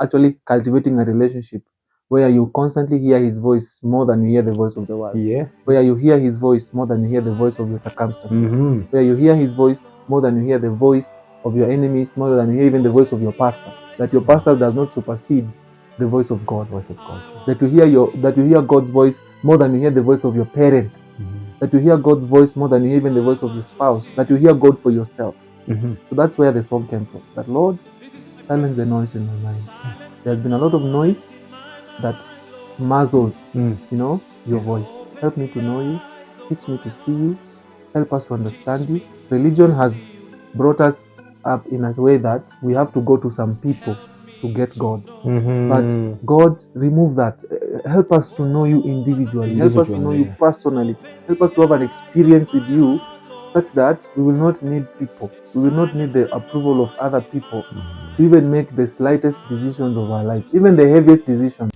actually cultivating a relationship where you constantly hear his voice more than you hear the voice of the world. Yes. Where you hear his voice more than you hear the voice of your circumstances. Mm-hmm. Where you hear his voice more than you hear the voice of your enemies, more than you hear even the voice of your pastor. That your pastor does not supersede the voice of God. Voice of God. That you hear God's voice more than you hear the voice of your parent. That you hear God's voice more than you hear even the voice of your spouse. That you hear God for yourself. So that's where the song came from. That Lord, silence the noise in my mind. There's been a lot of noise that muzzles, your voice. Help me to know you. Teach me to see you. Help us to understand you. Religion has brought us up in a way that we have to go to some people to get God. But God, remove that. Help us to know you individually. Help us to know you personally. Help us to have an experience with you such that we will not need people. We will not need the approval of other people to even make the slightest decisions of our life, even the heaviest decisions.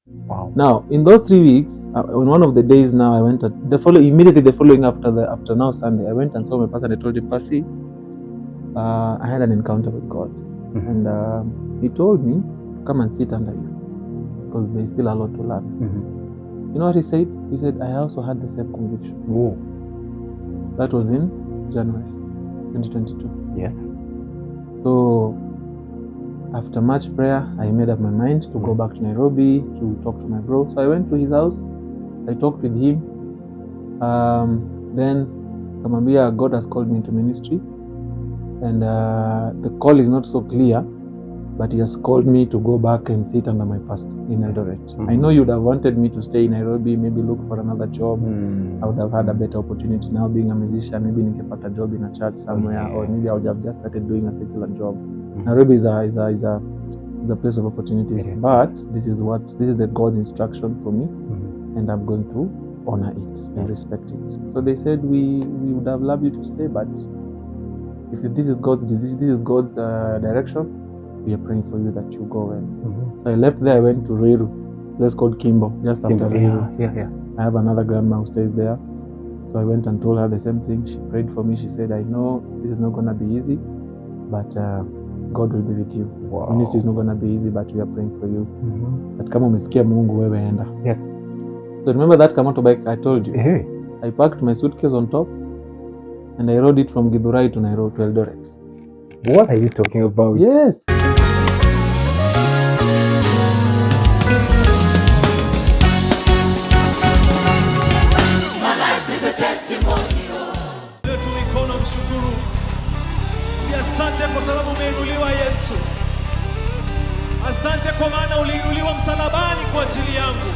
Wow. Now, in those 3 weeks, on one of the days now, I went immediately the following after now Sunday, I went and saw my pastor and I told him, Pastor, I had an encounter with God. And he told me to come and sit under you because there's still a lot to learn. You know what he said? He said, I also had the same conviction. Whoa. That was in January 2022. Yes. So after much prayer, I made up my mind to go back to Nairobi to talk to my bro. So I went to his house. I talked with him. Then Kamambia, God has called me into ministry. And the call is not so clear, but he has called me to go back and sit under my pastor in Eldoret. I know you'd have wanted me to stay in Nairobi, maybe look for another job. I would have had a better opportunity now being a musician. Maybe nikipata a job in a church somewhere, or maybe I would have just started doing a secular job. Nairobi is a place of opportunities, but this is the God's instruction for me, and I'm going to honor it and respect it. So they said we would have loved you to stay, but if this is God's decision, this is God's direction, we are praying for you that you go well. So I left there. I went to Riru, a place called Kimbo, just after Riru. Yeah. I have another grandma who stays there. So I went and told her the same thing. She prayed for me. She said, I know this is not going to be easy, but God will be with you. Wow. Ministry is not going to be easy, but we are praying for you. That kama umesikia Mungu wewe enda. Yes. So remember that motorbike I told you? Hey. I packed my suitcase on top and I rode it from Githurai to Nairobi to Eldoret. What are you talking about? Yes. Asante kwa sababu umeinuliwa Yesu. Asante kwa maana uliinuliwa msalabani kwa ajili yangu.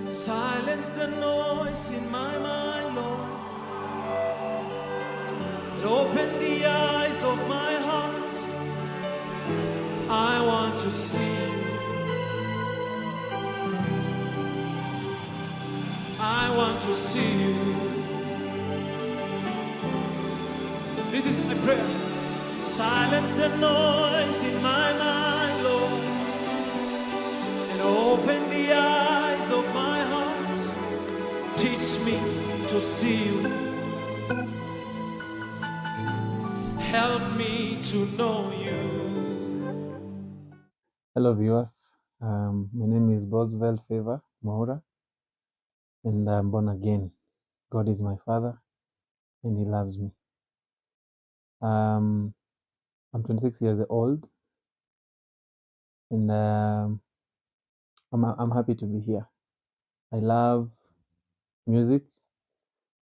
Silence the noise in my mind, Lord. And open the eyes of my heart. I want to see you. I want to see you. This is my prayer. Silence the noise in my mind, Lord, and open the eyes of my heart. Teach me to see you. Help me to know you. Hello viewers, my name is Bozvel Favour Maura, and I'm born again. God is my Father, and He loves me. I'm 26 years old, and I'm happy to be here. I love music.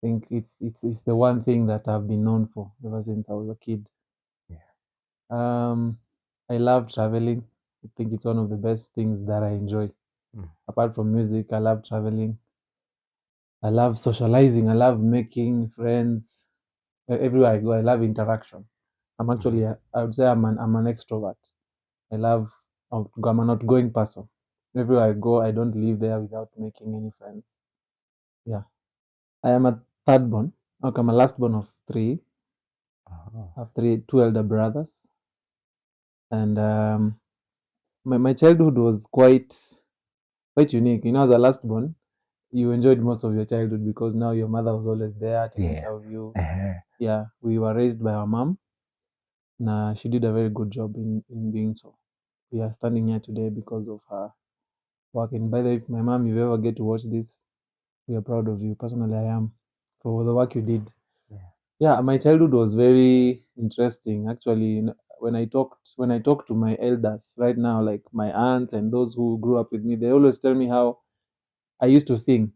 I think it's the one thing that I've been known for ever since I was a kid. I love traveling. I think it's one of the best things that I enjoy. Apart from music, I love traveling. I love socializing. I love making friends. Everywhere I go, I love interaction. I'm actually, I would say I'm an extrovert. I'm an outgoing person. Everywhere I go, I don't live there without making any friends. Yeah. I am a third born. Okay, I'm a last born of three. I have two elder brothers. And my childhood was quite unique. As a last born, you enjoyed most of your childhood because now your mother was always there taking Yes. care of you. Uh-huh. Yeah, we were raised by our mom. Nah, she did a very good job in doing so. We are standing here today because of her work. And by the way, if my mom, if you ever get to watch this, we are proud of you. Personally, I am for the work you did. Yeah. Yeah, my childhood was very interesting. Actually, when I talk to my elders right now, like my aunts and those who grew up with me, they always tell me how I used to sing.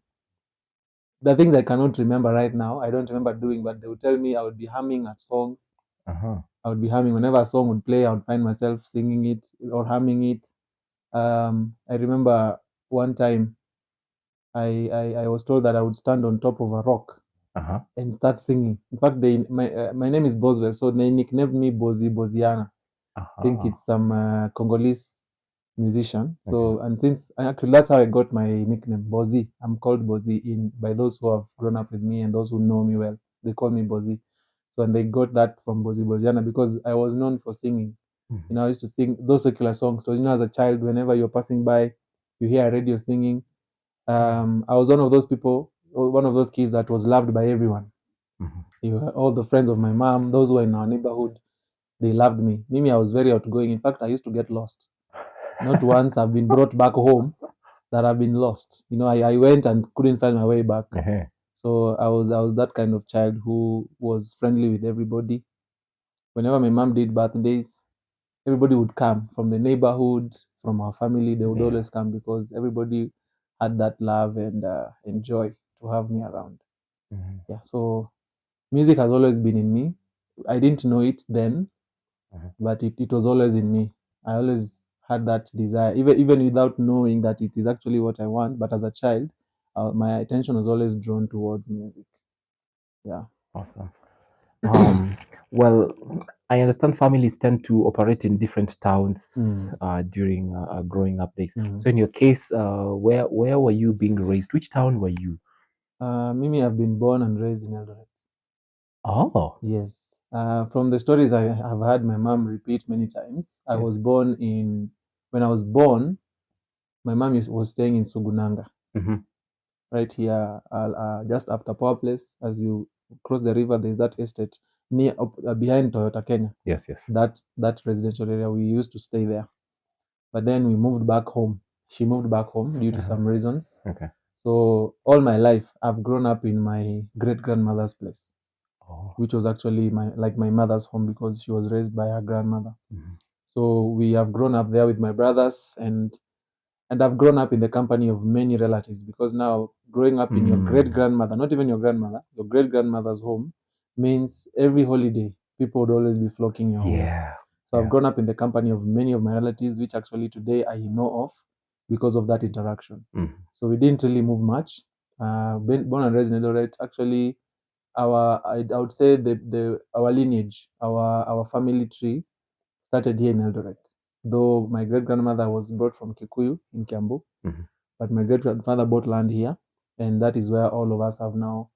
The things I cannot remember right now, I don't remember doing, but they would tell me I would be humming at songs. Uh-huh. I would be humming whenever a song would play. I would find myself singing it or humming it. I remember one time I was told that I would stand on top of a rock Uh-huh. and start singing. In fact, my name is Bozvel, so they nicknamed me Boziana. I think Uh-huh. it's some Congolese musician. Okay. So and since actually that's how I got my nickname Bozi. I'm called Bozi in by those who have grown up with me and those who know me well. They call me Bozi. So and they got that from Boziana because I was known for singing. Mhm. You know, I used to sing those secular songs. So you know, as a child, whenever you're passing by, you hear a radio singing. I was one of those people, one of those kids that was loved by everyone. Mhm. All the friends of my mom, those who were in our neighborhood, they loved me. Mimi, I was very outgoing. In fact, I used to get lost. Not once I've been brought back home that I've been lost. You know, I went and couldn't find my way back. Uh-huh. So I was that kind of child who was friendly with everybody. Whenever my mom did birthdays, everybody would come from the neighborhood, from our family. They would Yeah. always come because everybody had that love and joy to have me around. Mhm. Yeah. So music has always been in me. I didn't know it then, Mhm. but it was always in me. I always had that desire, even without knowing that it is actually what I want. But as a child, my attention was always drawn towards music. Yeah. Awesome. Um, well, I understand families tend to operate in different towns Mm. during growing up days. Mm. So, in your case, where were you being raised? Which town were you? Mimi, I've been born and raised in Eldoret. Oh, Yes. From the stories I have had my mom repeat many times, I yes. was born when I was born, my mom was staying in Sugunanga, Mm-hmm. right here, just after Power Place. As you cross the river, there's that estate near behind Toyota Kenya. Yes, yes. That residential area, we used to stay there. But then we moved back home. She moved back home due to some reasons. Okay. So all my life, I've grown up in my great grandmother's place, Oh. which was actually my mother's home because she was raised by her grandmother. Mhm. So we have grown up there with my brothers, and I've grown up in the company of many relatives because now growing up in your great grandmother, not even your grandmother, your great grandmother's home means every holiday people would always be flocking your home. Yeah. So I've Yeah. grown up in the company of many of my relatives, which actually today I know of because of that interaction. Mhm. So we didn't really move much. Born and raised in Eldoret, actually, I would say our lineage, our family tree started here in Eldoret. Though my great grandmother was brought from Kikuyu in Kiambu, Mhm. but my great grandfather bought land here, and that is where all of us have now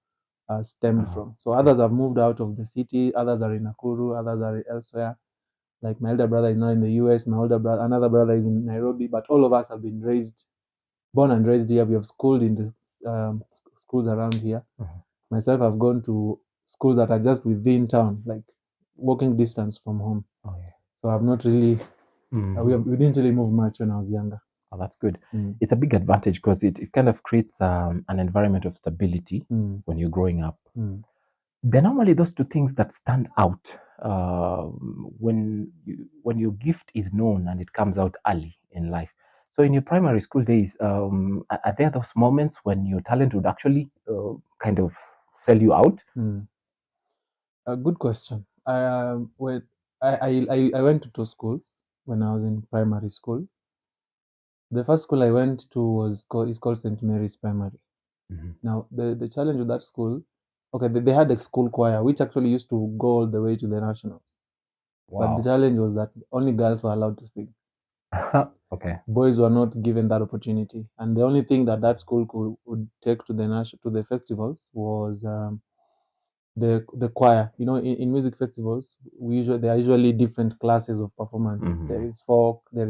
stemmed from. So others Yes. have moved out of the city, others are in Nakuru, others are elsewhere. Like my elder brother is now in the US, my older brother, another brother is in Nairobi, but all of us have been born and raised here. We have schooled in the schools around here. Mhm. Myself, I've gone to schools that are just within town, like walking distance from home. Oh, yeah. So I've not really, Mhm. we didn't really move much when I was younger. Oh, that's good. Mm. It's a big advantage because it kind of creates an environment of stability Mm. when you're growing up. Mm. They're normally those two things that stand out when your gift is known and it comes out early in life. So in your primary school days, are there those moments when your talent would actually kind of sell you out? Mm. A good question. Well, I went to two schools when I was in primary school. The first school I went to is called St. Mary's Primary. Mhm. Now, the challenge with that school, okay, they had a school choir, which actually used to go all the way to the nationals. But the Wow. challenge was that only girls were allowed to sing. Okay. Boys were not given that opportunity. And the only thing that school would take to the festivals was the choir. You know, in music festivals, there are usually different classes of performances. Mhm. There is folk, there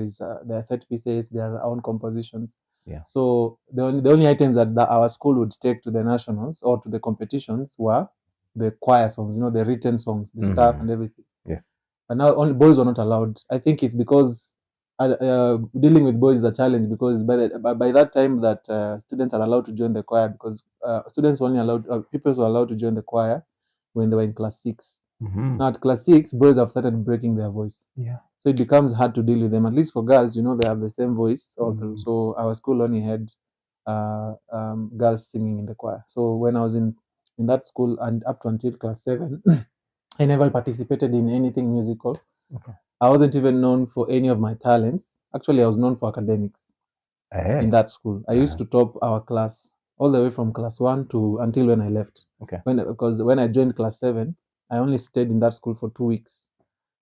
are set pieces, there are our own compositions. Yeah. So the only items that our school would take to the nationals or to the competitions were the choir songs, the written songs, the staff and everything. Yes. And now only boys were not allowed. I think it's because dealing with boys is a challenge, because by that time that students are allowed to join the choir, because students were only allowed, people were allowed to join the choir when they were in class 6. Now at class 6, boys have started breaking their voice. Yeah. So it becomes hard to deal with them. At least for girls, they have the same voice all through. So our school only had girls singing in the choir. So when I was in that school and up to until class 7, I never participated in anything musical. Okay. I wasn't even known for any of my talents. Actually, I was known for academics in that school. I used to top our class all the way from class 1 to until when I left. Okay. Because when I joined class 7, I only stayed in that school for 2 weeks.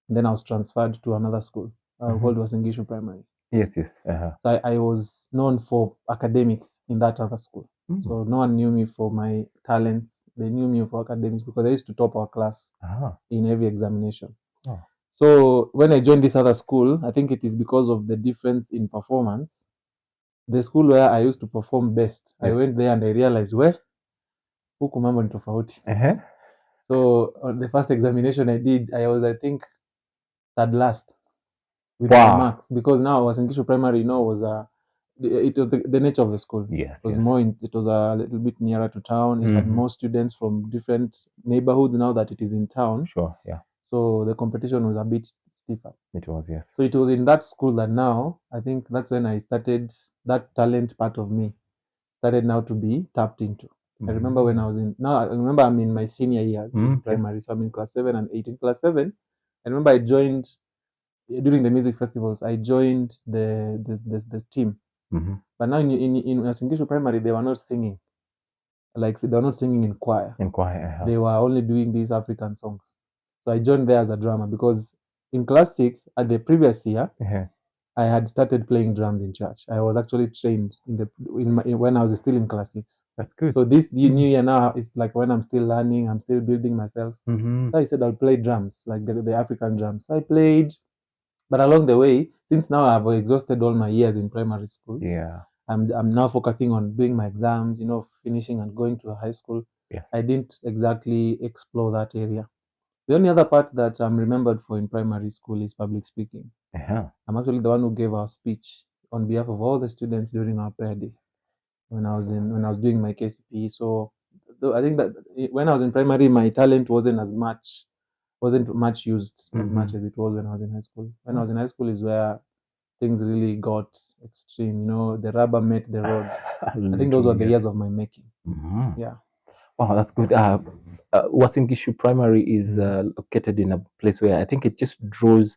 And then I was transferred to another school called Wasingishu Primary. Yes. So I was known for academics in that other school. So no one knew me for my talents. They knew me for academics because I used to top our class in every examination. Oh. So when I joined this other school, I think it is because of the difference in performance. The school where I used to perform best, I went there and I realized, huku mambo ni tofauti. So on the first examination I did, I was, I think, third last with my marks, because now Wasingishu Primary, was it was the nature of the school. Yes. It was it was a little bit nearer to town. It had more students from different neighborhoods now that it is in town. Sure. Yeah. So the competition was a bit stiffer. It was, yes. So it was in that school that now, I think that's when I started, that talent part of me started now to be tapped into. I remember when I remember I'm in my senior years in primary. So I'm in class 7 and 8. In class 7, I remember I joined, during the music festivals, I joined the team. But now in Wasingishu Primary, they were not singing. Like, they were not singing in choir. They were only doing these African songs. So I joined there as a drummer, because in class 6, at the previous year, I had started playing drums in church. I was actually trained when I was still in class 6. That's good. So this new year now, it's like when I'm still learning, I'm still building myself. So I said I'll play drums, like the African drums. So I played, but along the way, since now I've exhausted all my years in primary school, I'm now focusing on doing my exams, finishing and going to a high school. Yes. I didn't exactly explore that area. The only other part that I'm remembered for in primary school is public speaking. I'm actually the one who gave our speech on behalf of all the students during our prayer day when I was doing my KCPE. So I think that when I was in primary, my talent wasn't much used as much as it was when I was in high school. When I was in high school is where things really got extreme. The rubber met the road. I think those were the years of my making. Yeah. Wow, that's good. Wasingishu Primary is located in a place where I think it just draws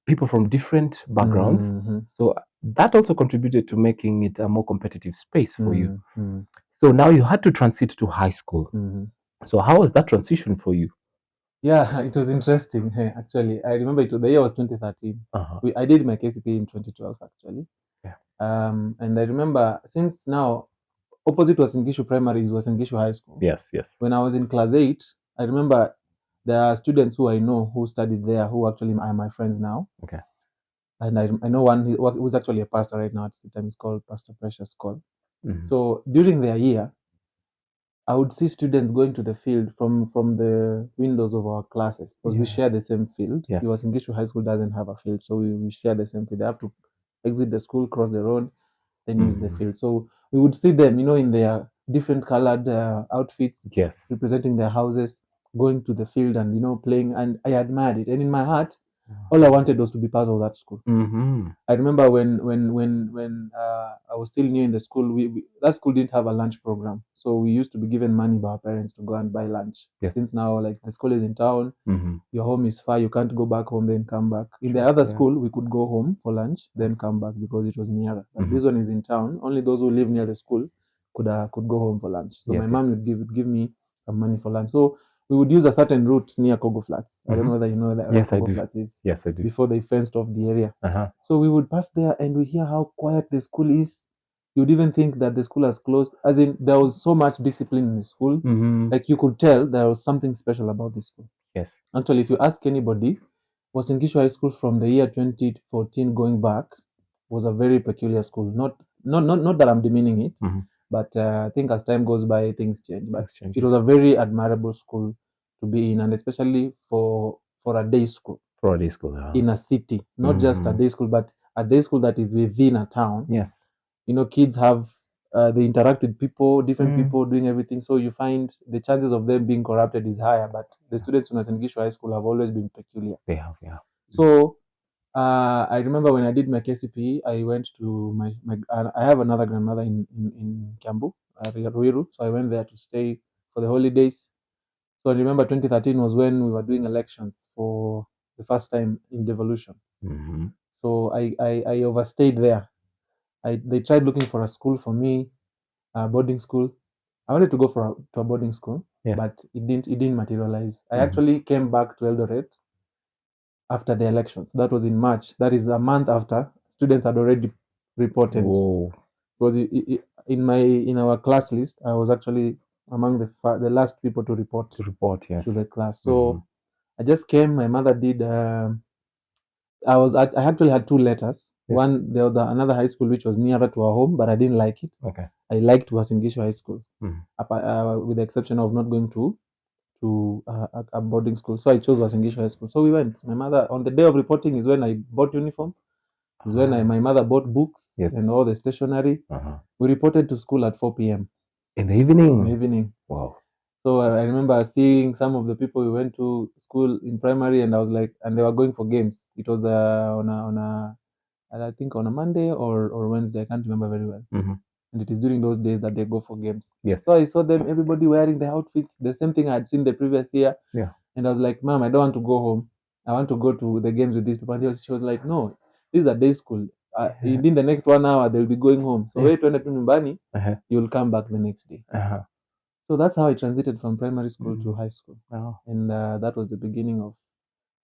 people from different backgrounds. So that also contributed to making it a more competitive space for you. So now you had to transit to high school. So how was that transition for you? Yeah, it was interesting. Actually, I remember the year was 2013. I did my KCPE in 2012, actually. Yeah. And I remember, since now opposite Wasingishu Primary is Wasingishu High School. Yes. When I was in class 8, I remember there are students who I know who studied there who actually are my friends now. Okay. And I know one who's actually a pastor right now at the time. He's called Pastor Precious Cole. So during their year, I would see students going to the field from the windows of our classes, because we share the same field. Yes. Wasingishu High School doesn't have a field, so we share the same field. They have to exit the school, cross the road, then use the field. So we would see them, in their different colored outfits, representing their houses, going to the field and playing. And I admired it. And in my heart, all I wanted was to be part of that school. I remember when I was still new in the school, that school didn't have a lunch program, so we used to be given money by our parents to go and buy lunch. Since now, like, the school is in town, your home is far, you can't go back home then come back. In the other school, we could go home for lunch then come back because it was nearer. But this one is in town. Only those who live near the school could go home for lunch. So my mom would give me some money for lunch. So we would use a certain route near Kogo Flats. I don't know whether you know that. Yes, Kogo I do. Flats is. Yes, I do. Before they fenced off the area. So we would pass there and we hear how quiet the school is. You'd even think that the school has closed. As in, there was so much discipline in the school. Like, you could tell there was something special about the school. Yes. Actually, if you ask anybody, Wasingishu High School from the year 2014 going back, was a very peculiar school. Not that I'm demeaning it, but I think as time goes by, things change. But it was a very admirable school to be in, and especially for a day school. For a day school, yeah. In a city, not just a day school, but a day school that is within a town. Yes. You know, kids have they interact with people, different people doing everything. So you find the chances of them being corrupted is higher. But the students in Githurai High School have always been peculiar. They have, yeah. So I remember when I did my KCPE, I went to my I have another grandmother in Kiambu, Ruiru. So I went there to stay for the holidays. So I remember 2013 was when we were doing elections for the first time in devolution. So I overstayed there. They tried looking for a school for me, a boarding school. I wanted to go to a boarding school, but it didn't materialize. I actually came back to Eldoret after the elections. That was in March. That is a month after students had already reported. Whoa. Because in our class list, I was actually among the last people to report. Yes. To the class. So I just came. My mother did. I actually had 2 letters. One, there was another high school which was nearer to our home, but I didn't like it. Okay. I liked Wasingishu High School, with the exception of not going to a boarding school. So I chose Wasingishu High School. So we went. My mother, on the day of reporting, is when I bought uniform. Is when my mother bought books and all the stationery. We reported to school at 4 p.m. in the evening. In the evening. Wow. So I remember seeing some of the people we went to school in primary, and I was like, and they were going for games. It was I think on a Monday or Wednesday. I can't remember very well. And it is during those days that they go for games. Yes. So I saw them, everybody wearing the outfits, the same thing I had seen the previous year. Yeah. And I was like, Mom, I don't want to go home. I want to go to the games with these people. And she was like, no, this is a day school. In the next 1 hour, they'll be going home. So wait, when you'll come back the next day. So that's how I transited from primary school to high school. And that was the beginning of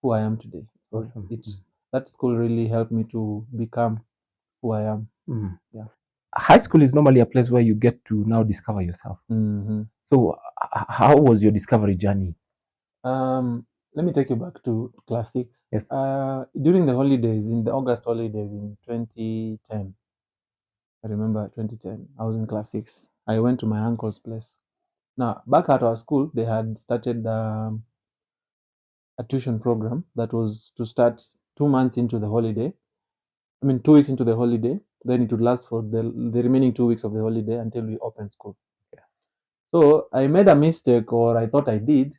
who I am today. Awesome. That school really helped me to become who I am. Yeah. High school is normally a place where you get to now discover yourself. So how was your discovery journey? Let me take you back to class 6. Yes. During the holidays, in the August holidays in 2010, I remember 2010, I was in class 6. I went to my uncle's place. Now, back at our school, they had started a tuition program that was to start 2 months into the holiday. 2 weeks into the holiday. Then it would last for the remaining 2 weeks of the holiday until we open school. Yeah. So I made a mistake, or I thought I did,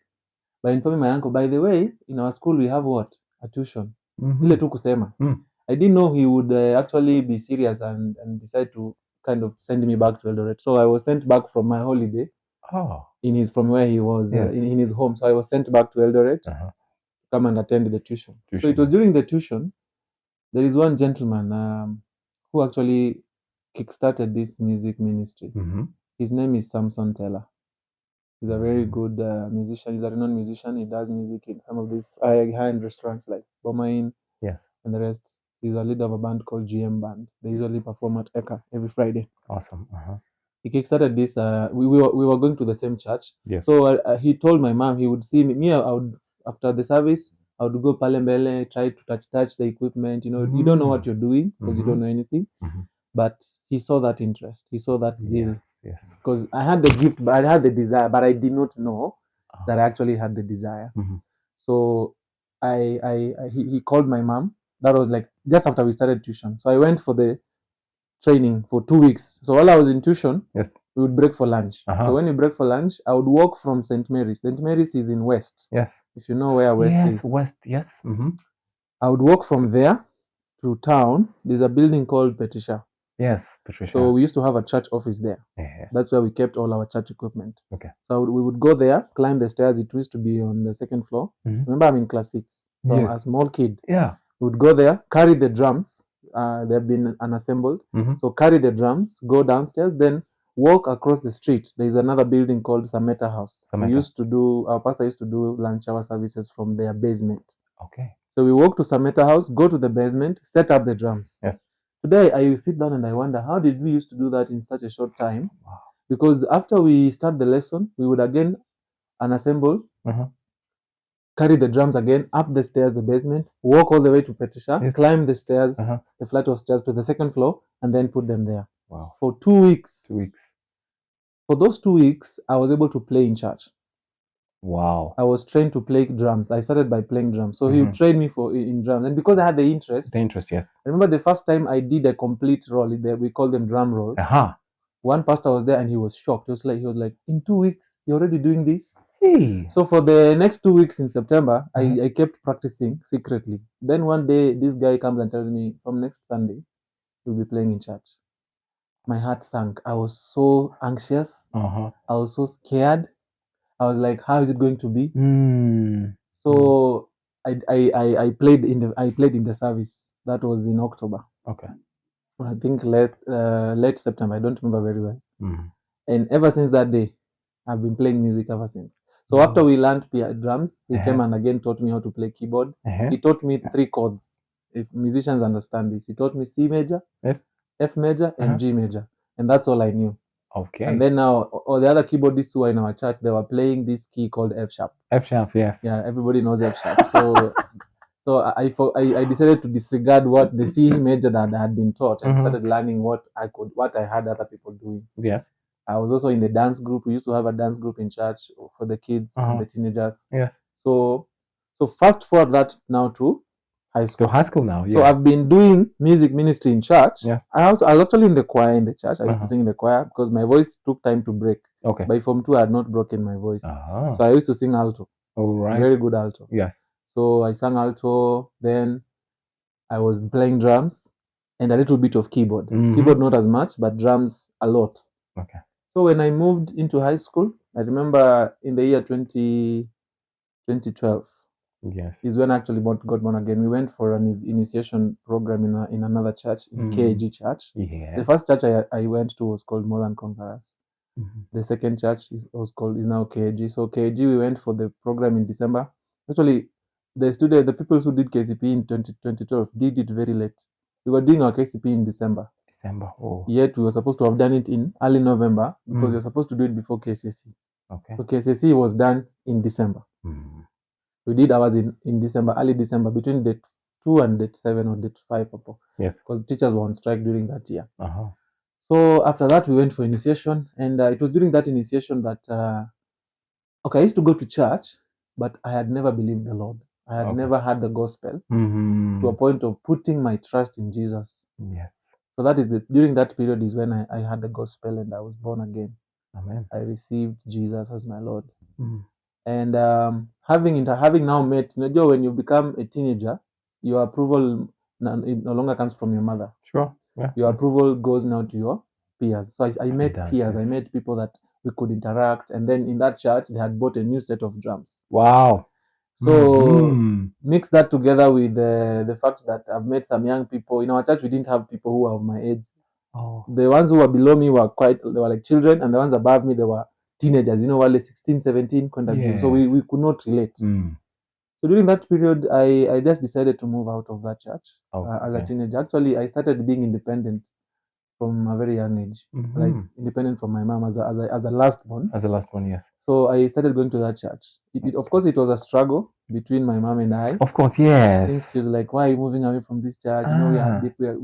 by informing my uncle, by the way, in our school we have what? A tuition. Ile tu kusema. I didn't know he would actually be serious and decide to kind of send me back to Eldoret. So I was sent back from my holiday. From where he was in his home. So I was sent back to Eldoret to come and attend the tuition. So it was during the tuition, there is one gentleman who actually kickstarted this music ministry. His name is Samson Taylor. He's a very good musician. He's a renowned musician. He does music in some of these high-end restaurants like Bomain and the rest. He's a leader of a band called GM Band. They usually perform at Eka every Friday. Awesome. He kickstarted this. We were going to the same church. Yes. So he told my mom he would see me. I would, after the service, I would go palembele, try to touch the equipment. You know, you don't know what you're doing because you don't know anything. But he saw that interest. He saw that zeal. Yes. Because I had the gift, but I had the desire, but I did not know that I actually had the desire. So he called my mom. That was like just after we started tuition. So I went for the training for 2 weeks. So while I was in tuition, we would break for lunch. So when we break for lunch, I would walk from St. Mary's. St. Mary's is in West. Yes. If you know where West is. West. Yes. I would walk from there to town. There's a building called Patricia. Yes, Patricia. So we used to have a church office there. That's where we kept all our church equipment. Okay. So we would go there, climb the stairs. It used to be on the 2nd floor. Remember, I'm in class 6. So I'm a small kid. Yeah. We would go there, carry the drums. They've been unassembled. So carry the drums, go downstairs, then walk across the street. There's another building called Sameta House. Our pastor used to do lunch hour services from their basement. Okay. So we walk to Sameta House, go to the basement, set up the drums. Yes. Today, I sit down and I wonder, how did we used to do that in such a short time? Wow. Because after we start the lesson, we would again unassemble, carry the drums again up the stairs, the basement, walk all the way to Petisha, Yes. climb the stairs, Uh-huh. the flight of stairs to the second floor, and then put them there. Wow. For 2 weeks. 2 weeks. For those 2 weeks, I was able to play in church. Wow. I was trained to play drums. I started by playing drums. So he trained me in drums. And because I had the interest, Yes. I remember the first time I did a complete roll, we call them drum rolls. Uh-huh. One pastor was there and he was shocked. He was like, in 2 weeks, you're already doing this? Hey. So for the next 2 weeks in September, I kept practicing secretly. Then one day, this guy comes and tells me, from next Sunday, you'll be playing in church. My heart sank. I was so anxious. Uh-huh. I was so scared. I was like, how is it going to be? So I played in the service. That was in October. Okay. I think late September. I don't remember very well. And ever since that day, I've been playing music ever since. So after we learned drums, he came and again taught me how to play keyboard. He taught me 3 chords. If musicians understand this, he taught me C major, Yes. F major, and G major, and that's all I knew. Okay. And then now, all the other keyboardists who are in our church, they were playing this key called F sharp. F sharp, yes. Yeah, everybody knows F sharp. So I decided to disregard what the C major that I had been taught and started learning what I had other people doing. Yes. I was also in the dance group. We used to have a dance group in church for the kids and the teenagers. Yes. So fast forward that now to high school. To high school now, yeah. So I've been doing music ministry in church. Yes. I was actually in the choir in the church. I used to sing in the choir because my voice took time to break. Okay. By Form 2, I had not broken my voice. So I used to sing alto. All right. Very good alto. Yes. So I sang alto. Then I was playing drums and a little bit of keyboard. Keyboard not as much, but drums a lot. Okay. So when I moved into high school, I remember in the year 2012. Yes. Is when I actually got born again. We went for an initiation program in another church, in KAG church. Yes. The first church I went to was called More Than Conquerors. The second church is now KAG. So KAG, we went for the program in December. Actually, the people who did KCP in 2012 did it very late. We were doing our KCP in December. Oh. Yet we were supposed to have done it in early November because we were supposed to do it before KCSE. Okay. So KCSE was done in December. We did ours in December, early December, between date 2 and date 7 or date 5. Yes. Because teachers were on strike during that year. So after that, we went for initiation. And it was during that initiation that, I used to go to church, but I had never believed the Lord. I had never heard the gospel to a point of putting my trust in Jesus. Yes. So that is during that period is when I had the gospel and I was born again. Amen. I received Jesus as my Lord. And having now met, when you become a teenager, your approval it no longer comes from your mother. Sure. Yeah. Your approval goes now to your peers. So I met peers. Yes. I met people that we could interact. And then in that church, they had bought a new set of drums. Wow. So mix that together with the fact that I've met some young people. In our church, we didn't have people who were of my age. The ones who were below me they were like children, and the ones above me, they were teenagers, wale 16, 17, so we could not relate. So during that period, I just decided to move out of that church as a teenager. Actually, I started being independent from a very young age, like independent from my mom as a last born. As a last one, yes. So I started going to that church. Of course, it was a struggle between my mom and I. Of course, yes. Since she was like, "Why are you moving away from this church? We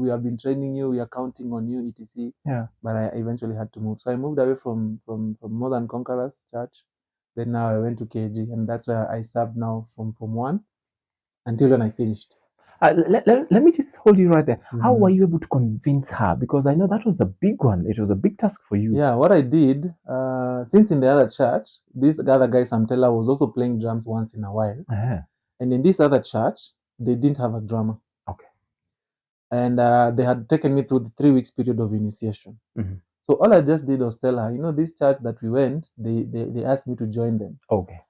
have been training you. We are counting on you, etc." Yeah. But I eventually had to move. So I moved away from More Than Conquerors Church. Then now I went to KG, and that's where I served now from Form 1 until when I finished. Let me just hold you right there. How were you able to convince her? Because I know that was a big one. It was a big task for you. Yeah, what I did, since in the other church, this other guy, Samtela, was also playing drums once in a while. And in this other church, they didn't have a drummer. Okay. And they had taken me through the 3 weeks period of initiation. So all I just did was tell her, this church that we went, they asked me to join them. Okay.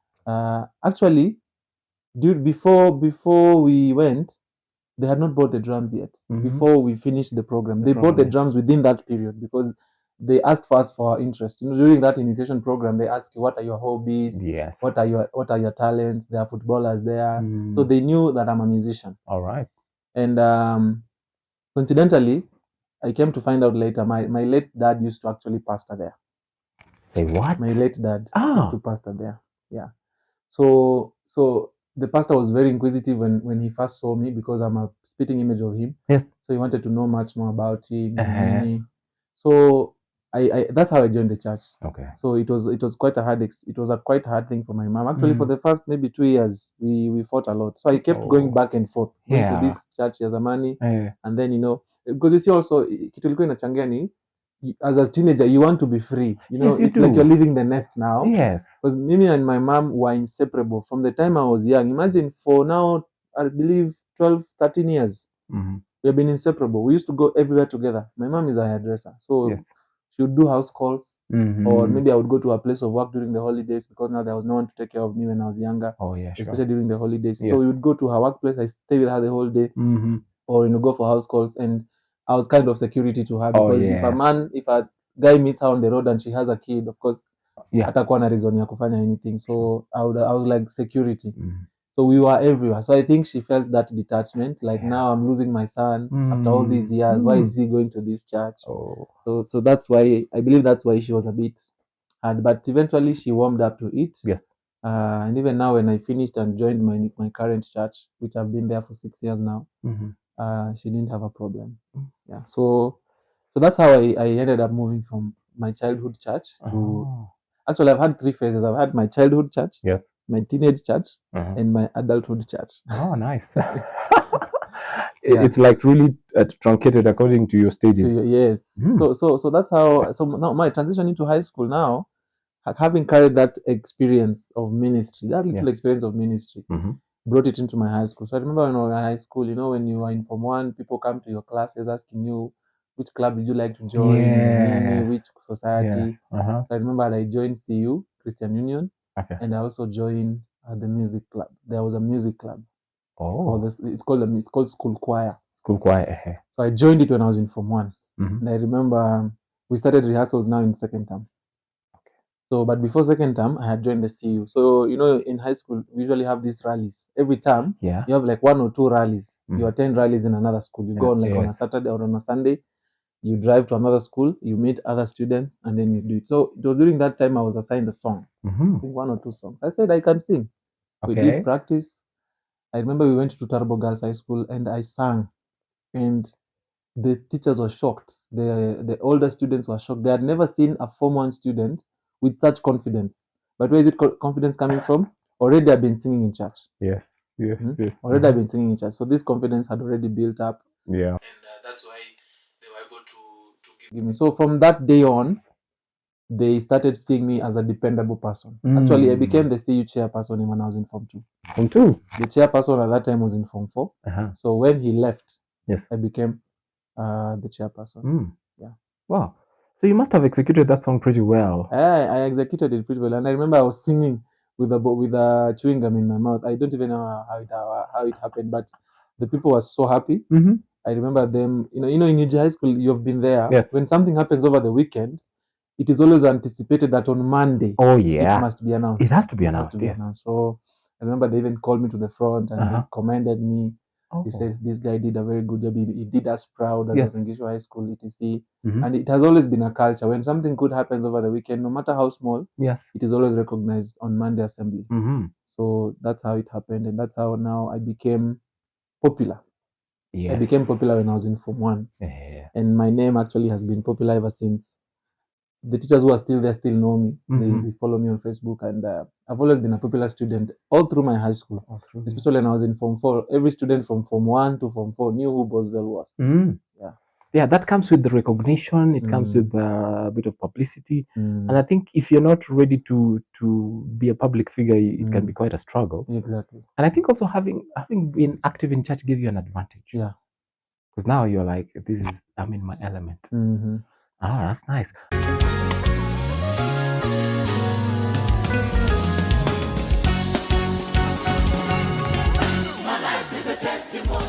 Actually, before we went, they had not bought the drums yet. Before we finished the program, they bought the drums within that period because they asked first for our interest. During that initiation program, they asked you, what are your hobbies? Yes. What are your talents? There are footballers there, so they knew that I'm a musician. All right. And coincidentally, I came to find out later, my late dad used to actually pastor there. Say what? My late dad used to pastor there. Yeah. So the pastor was very inquisitive when he first saw me because I'm a spitting image of him. Yes. So he wanted to know much more about him. Uh-huh. So I that's how I joined the church. Okay. So it was quite a hard quite hard thing for my mom. Actually, for the first maybe 2 years, we fought a lot. So I kept going back and forth, going to this church ya zamani, and then because you see also kitu ilikuwa inachangia ni as a teenager you want to be free. Yes, you it's do. like you're leaving the nest now. Yes. Because Mimi and my mom were inseparable from the time I was young. Imagine for now, I believe 12, 13 years. We have been inseparable. We used to go everywhere together. My mom is a hairdresser. So Yes. she would do house calls, or maybe I would go to a place of work during the holidays because now there was no one to take care of me when I was younger. Oh yeah, sure. Especially during the holidays. Yes. So we would go to her workplace. I stay with her the whole day, or go for house calls, and I was kind of security to her because if a guy meets her on the road and she has a kid, of course, hatakuwa na reason ya kufanya anything. So I was like security. So we were everywhere. So I think she felt that detachment. Like now I'm losing my son after all these years. Why is he going to this church? So that's why I believe that's why she was a bit hard. But eventually she warmed up to it. Yes. And even now when I finished and joined my current church, which I've been there for 6 years now, she didn't have a problem. Yeah. So that's how I ended up moving from my childhood church to. Actually, I've had 3 phases. I've had my childhood church, yes, my teenage church, and my adulthood church. Oh, nice. It's like really truncated according to your stages. Yes. So that's how. So now my transition into high school now, having carried that experience of ministry, that little experience of ministry, brought it into my high school. So I remember when I was in high school, when you are in Form 1, people come to your classes asking you, which club did you like to join? Which society? So I remember I joined CU, Christian Union, and I also joined the music club. There was a music club. It's called school choir. School choir. So I joined it when I was in Form 1. And I remember we started rehearsals now in second term. So, but before second term, I had joined the CU. So, in high school, we usually have these rallies. Every term, you have like 1 or 2 rallies. You attend rallies in another school. You go on on a Saturday or on a Sunday. You drive to another school, you meet other students, and then you do it. So it was during that time I was assigned a song. I think 1 or 2 songs. I said I can sing. We did practice. I remember we went to Turbo Girls High School and I sang. And the teachers were shocked. The older students were shocked. They had never seen a Form 1 student with such confidence. But where is it confidence coming from? Already I've been singing in church. Yes. Already I've been singing in church. So this confidence had already built up. Yeah. And that's why they were able to give me. So from that day on, they started seeing me as a dependable person. Actually, I became the CU chairperson when I was in Form 2. Form 2? The chairperson at that time was in Form 4. So when he left, I became the chairperson. Yeah. Wow. So you must have executed that song pretty well. I executed it pretty well. And I remember I was singing with a chewing gum in my mouth. I don't even know how it happened, but the people were so happy. I remember them, in UG High School, you've been there. Yes. When something happens over the weekend, it is always anticipated that on Monday, it must be announced. It has to be announced, So I remember they even called me to the front and they commended me. They said, this guy did a very good job. He did us proud as Githurai High School, etc. And it has always been a culture. When something good happens over the weekend, no matter how small, it is always recognized on Monday assembly. So that's how it happened. And that's how now I became popular. I became popular when I was in Form 1. And my name actually has been popular ever since. The teachers who are still there still know me. They follow me on Facebook, and I've always been a popular student all through my high school. Especially when I was in Form 4. Every student from Form 1 to Form 4 knew who Bozvel was. Yeah, that comes with the recognition. It comes with a bit of publicity. And I think if you're not ready to be a public figure, it can be quite a struggle. Exactly. And I think also having been active in church gave you an advantage. Yeah. Because now you're like, I'm in my element. That's nice. My life is a testimony.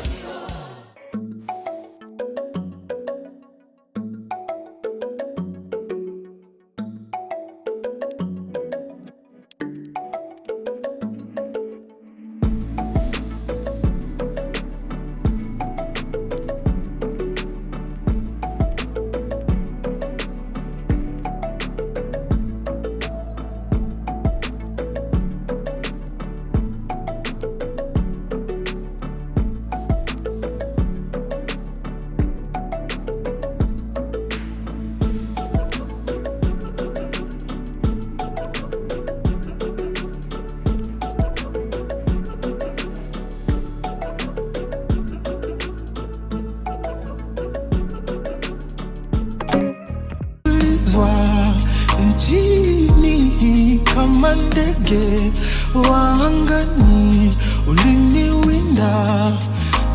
ndege waangani, uliniwinda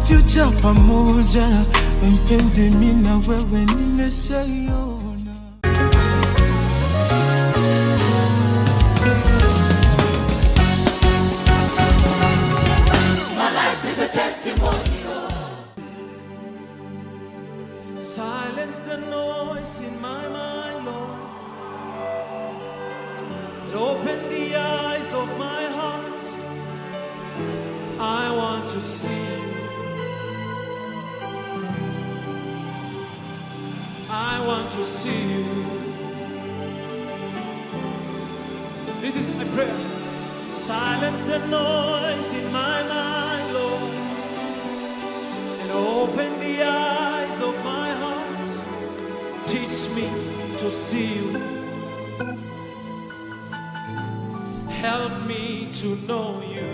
future pamoja, mpenzi mimi na wewe nimeshaiona. Silence the noise in my mind, Lord, and open the eyes of my heart. I want to see you. I want to see you. This is my prayer. Silence the noise in my mind, Lord, and open the eyes of my heart. Teach me to see you. Help me to know you.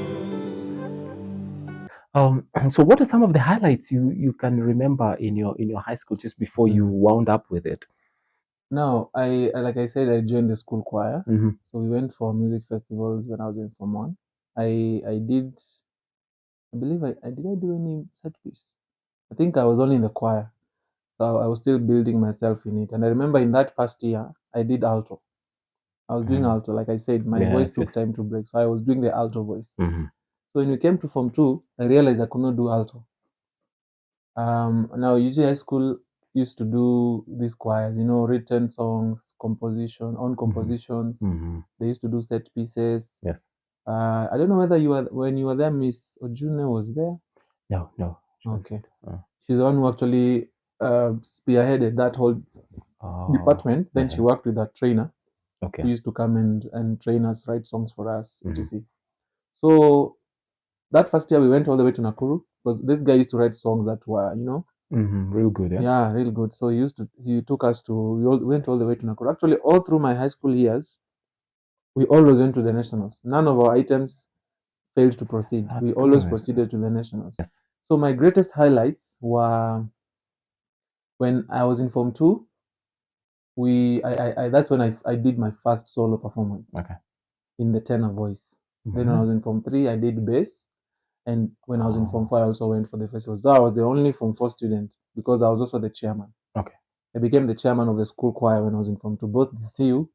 So what are some of the highlights you can remember in your high school just before you wound up with it? Now, like I said, I joined the school choir. Mm-hmm. So we went for music festivals when I was in Form 1. I did, I believe I do any set piece? I think I was only in the choir. So I was still building myself in it. And I remember in that first year, I did alto. I was doing alto. Like I said, my voice took time to break. So I was doing the alto voice. Mm-hmm. So when we came to Form 2, I realized I could not do alto. Now, usually high school used to do these choirs, written songs, own compositions. Mm-hmm. They used to do set pieces. Yes. I don't know whether when you were there, Miss Ojuna was there. No. Okay. She's the one who actually spearheaded that whole department. Then she worked with a trainer who used to come and train us, write songs for us, etc. So that first year we went all the way to Nakuru because this guy used to write songs that were, real good. Yeah, real good. So he took us we went all the way to Nakuru. Actually, all through my high school years, we always went to the nationals. None of our items failed to proceed. We always proceeded to the nationals. Yes. So my greatest highlights were when I was in Form 2. That's when I did my first solo performance. Okay. In the tenor voice. Then when I was in Form 3, I did bass. And when I was in Form 4, I also went for the festival. So I was the only Form 4 student because I was also the chairman. Okay. I became the chairman of the school choir when I was in Form 2, both the CU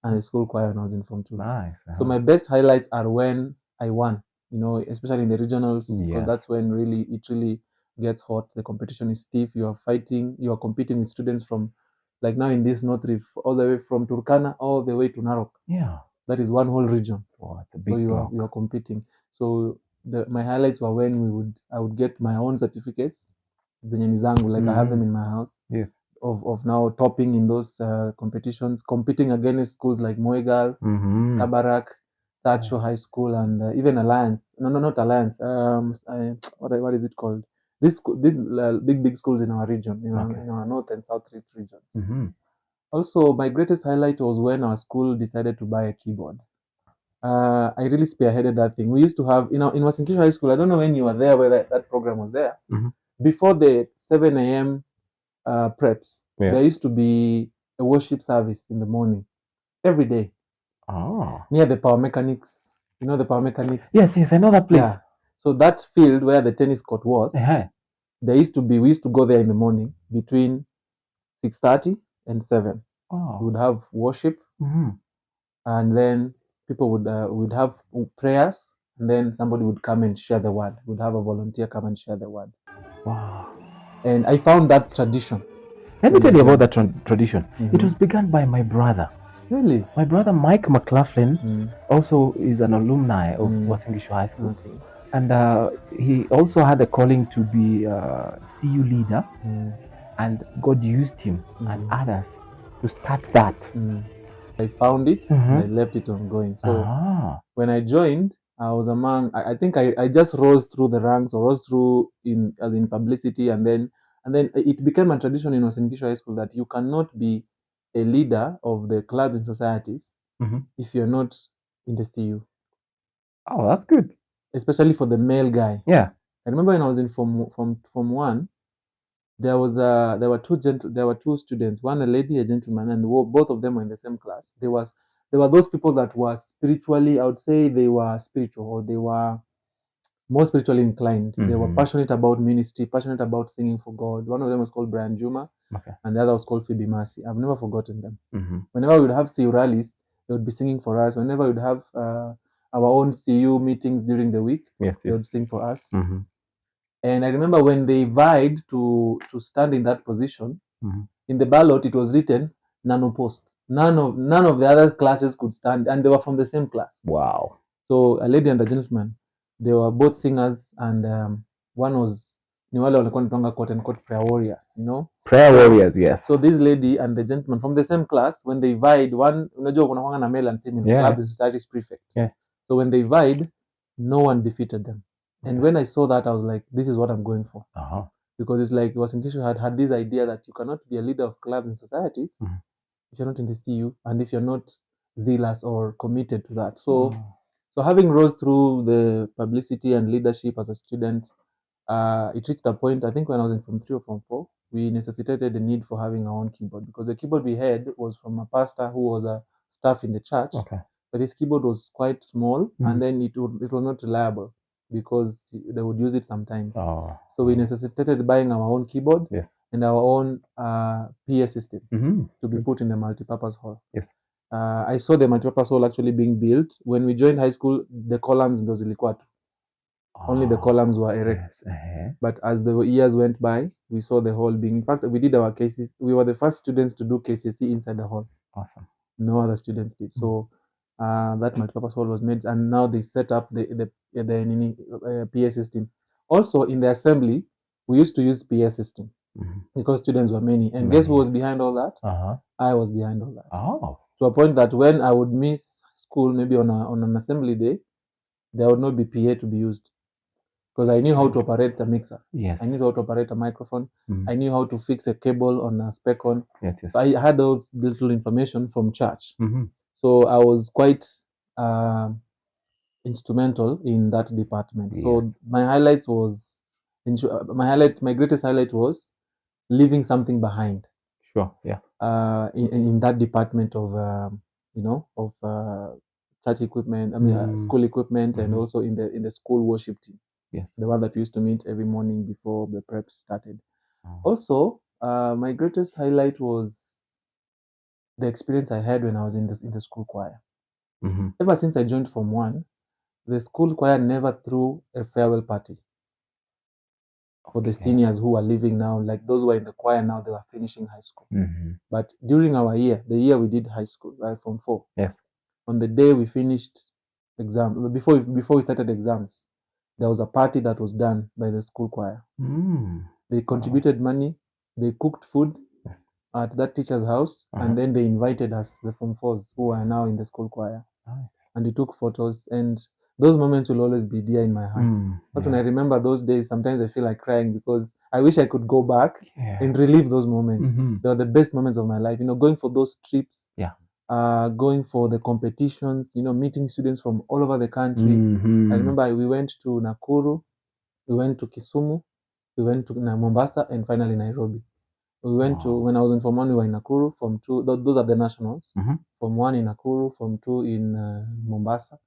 and the school choir when I was in Form 2. Nice. So my best highlights are when I won, especially in the regionals, because that's when it really gets hot. The competition is stiff. You are competing with students from, like now in this North Rift, all the way from Turkana all the way to Narok. Yeah. That is one whole region. Wow, it's a big block. You are competing. So my highlights were when I would get my own certificates, like I have them in my house. Yes. Of now topping in those competitions, competing against schools like Moegal, Kabarak, Sacho High School, and even Alliance. No, not Alliance. What is it called? These big schools in our region, in our North and South Rift regions. Also, my greatest highlight was when our school decided to buy a keyboard. I really spearheaded that thing. We used to have, in Wasinkishu High School, I don't know when you were there, whether that program was there. Before the 7 a.m. Preps, there used to be a worship service in the morning, every day. Near the power mechanics. You know the power mechanics? Yes, I know that place. Yeah. So that field where the tennis court was, we used to go there in the morning between 6:30 and 7. We would have worship, and then people would have prayers, and then somebody would come and share the word. We'd have a volunteer come and share the word. Wow. And I found that tradition. Let me tell you about that tradition. It was begun by my brother. Really? My brother Mike McLaughlin also is an alumni of Wasingishu High School. Okay. And he also had a calling to be a CU leader. And God used him and others to start that. I found it and I left it ongoing. So when I joined, I was among, I think I just rose through the ranks, or rose through in publicity, and then it became a tradition in Wasingishu High School that you cannot be a leader of the clubs and societies if you're not in the CU. Oh, that's good. Especially for the male guy. Yeah. I remember when I was in Form 1, there were two students, one a lady, a gentleman, and both of them were in the same class. there were those people that were spiritually, I would say they were spiritual, or they were more spiritually inclined. They were passionate about ministry, passionate about singing for God. One of them was called Brian Juma, and the other was called Phoebe Mercy. I've never forgotten them. Whenever we would have CU rallies, they would be singing for us. Whenever we would have our own CU meetings during the week, they would sing for us. And I remember when they vied to stand in that position, in the ballot it was written none opposed. None of the other classes could stand, and they were from the same class. Wow. So a lady and a gentleman, they were both singers, and one was ni wale walikuwa wanaitwanga quote unquote prayer warriors, you know. Prayer warriors, yes. So this lady and the gentleman from the same class, when they vied, one, unajua kuna kwanga na male and female, club is society's prefect. So when they vied, no one defeated them. And when I saw that, I was like, this is what I'm going for. Because it's like Wasinkishu had this idea that you cannot be a leader of clubs and societies if you're not in the CU, and if you're not zealous or committed to that. So having rose through the publicity and leadership as a student, it reached a point, I think when I was in Form 3 or Form 4, we necessitated the need for having our own keyboard, because the keyboard we had was from a pastor who was a staff in the church. But his keyboard was quite small, and then it was not reliable because they would use it sometimes. So we necessitated buying our own keyboard and our own PA system to be put in the multipurpose hall. I saw the multipurpose hall actually being built. When we joined high school, the columns ndo zilikuwa tu. Only the columns were erect. But as the years went by, we saw the hall being, in fact, we did our cases. We were the first students to do KCSE inside the hall. Awesome. No other students did. So that multipurpose hall was made, and now they set up the PA system. Also in the assembly, we used to use PA system because students were many. And guess who was behind all that? I was behind all that. To a point that when I would miss school, maybe on an assembly day, there would not be PA to be used, because I knew how to operate a mixer. I knew how to operate a microphone. I knew how to fix a cable on a spec-on. So I had those little information from church. So I was quite instrumental in that department. So my greatest highlight was leaving something behind. In that department of church equipment, school equipment, and also in the school worship team. The one that we used to meet every morning before the prep started. Also, my greatest highlight was the experience I had when I was in the school choir. Ever since I joined Form 1, the school choir never threw a farewell party for the seniors who are leaving now, like those who are in the choir now, they were finishing high school. But during our year, the year we did high school, right, Form 4, on the day we finished exam, before we started exams, there was a party that was done by the school choir. They contributed money, they cooked food at that teacher's house, and then they invited us, the Form 4s who are now in the school choir. And they took photos, and those moments will always be dear in my heart. But when I remember those days, sometimes I feel like crying, because I wish I could go back and relive those moments. They were the best moments of my life. Going for those trips, going for the competitions, meeting students from all over the country. I remember we went to Nakuru, we went to Kisumu, we went to Mombasa, and finally Nairobi. We went to, when I was in Form 1, we were in Nakuru. Form 2, those are the nationals. Form 1 in Nakuru, Form 2 in Mombasa,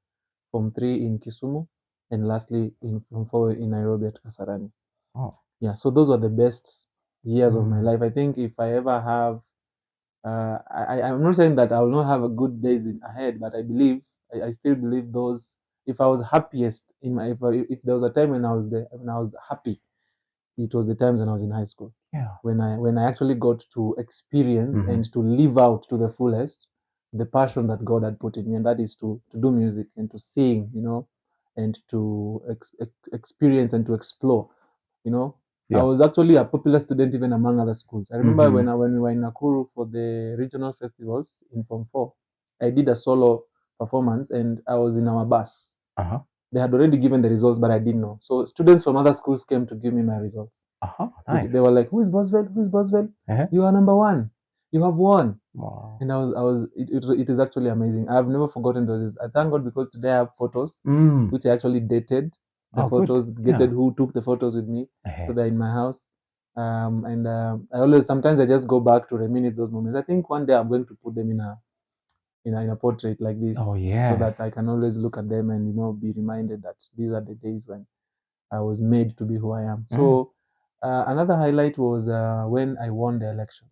Form 3 in Kisumu, and lastly in Form 4 in Nairobi at Kasarani. So those were the best years of my life. I think if I ever have, I'm not saying that I will not have a good days ahead, but I still believe those. If I was happiest in my, if there was a time when I was happy, it was the times when I was in high school. When I actually got to experience and to live out to the fullest the passion that God had put in me, and that is to do music and to sing, and to experience and to explore, I was actually a popular student even among other schools. I remember when we were in Nakuru for the regional festivals in Form 4, I did a solo performance, and I was in our bus. They had already given the results, but I didn't know. So students from other schools came to give me my results. Nice. They were like, "Who is Bozvel? Who is Bozvel? You are number 1. You have won." And it is actually amazing. I've never forgotten those. I thank God, because today I have photos which I actually dated. Dated who took the photos with me, so they're in my house. I always, sometimes I just go back to reminisce those moments. I think one day I'm going to put them in in a portrait like this. Oh, yes. So that I can always look at them and, you know, be reminded that these are the days when I was made to be who I am. So another highlight was when I won the election.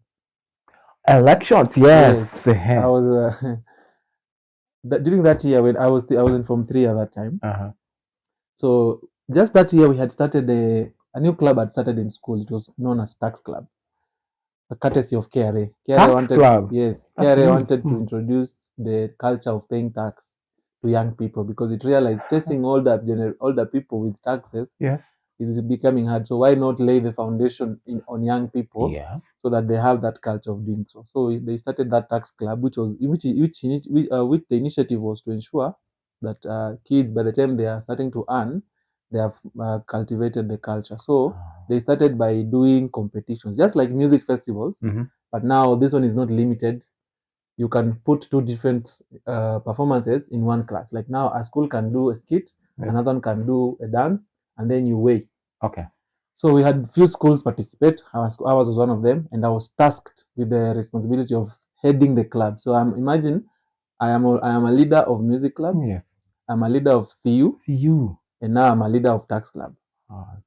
Elections, yes. I was during that year when I was in Form 3 at that time. So just that year we had started a new club had started in school. It was known as Tax Club, a courtesy of KRA. Tax Club? Yes, That's KRA new. wanted to introduce the culture of paying tax to young people because it realized chasing older people with taxes Yes. is becoming hard. So why not lay the foundation on young people, so that they have that culture of doing so? So they started that tax club, which the initiative was to ensure that kids, by the time they are starting to earn, they have cultivated the culture. So they started by doing competitions, just like music festivals. But now this one is not limited. You can put two different performances in one class. Like now, a school can do a skit, another one can do a dance, and then you weigh. Okay. So we had few schools participate. Ours was one of them, and I was tasked with the responsibility of heading the club. So imagine I am a leader of music club. Yes. I'm a leader of CU, and now I'm a leader of tax club.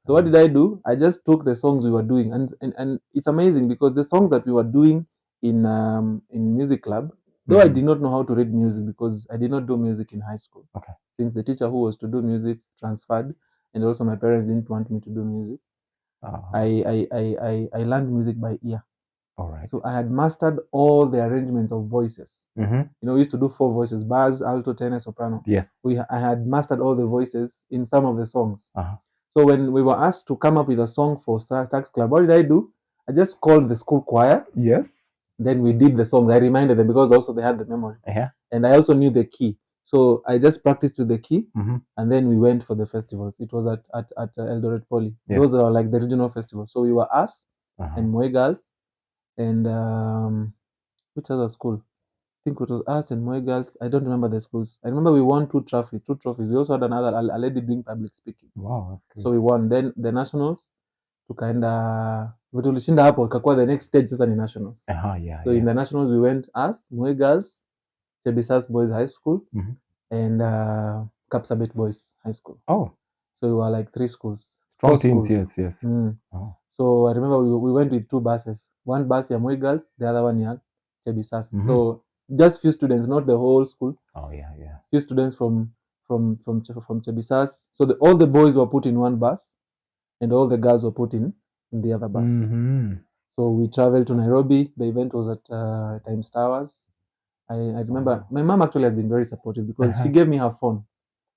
So what did I do? I just took the songs we were doing, and it's amazing because the songs that we were doing in music club, though I did not know how to read music because I did not do music in high school. Okay. Since the teacher who was to do music transferred, and also my parents didn't want me to do music, I learned music by ear. All right. So I had mastered all the arrangements of voices. You know, we used to do 4 voices: bass, alto, tenor, soprano. Yes. I had mastered all the voices in some of the songs. So when we were asked to come up with a song for Tax Club, what did I do? I just called the school choir. Yes. Then we did the songs. I reminded them because also they had the memory. Yeah. And I also knew the key. So I just practiced with the key, and then we went for the festivals. It was at Eldoret Poly. Yes. Those are like the regional festivals. So we were us and Moe Girls and which other school? I think it was us and Moe Girls. I don't remember the schools. I remember we won two trophies. We also had a lady doing public speaking. Wow, that's good. So we won. Then the nationals, tukaenda tulishinda hapo, ikakuwa the next stage sasa ni nationals. So in the nationals we went us, Moe Girls, Chebisas Boys High School, and Kapsabet Boys High School. Oh. So we were like 3 schools. Strong teams, yes. Oh. So I remember we went with 2 buses. One bus ya Moe Girls, the other one ya Chebisas. So just few students, not the whole school. Oh yeah. Few students from Chebisas. So all the boys were put in one bus, and all the girls were put in the other bus. So we traveled to Nairobi. The event was at Times Towers. I remember my mom actually has been very supportive because she gave me her phone.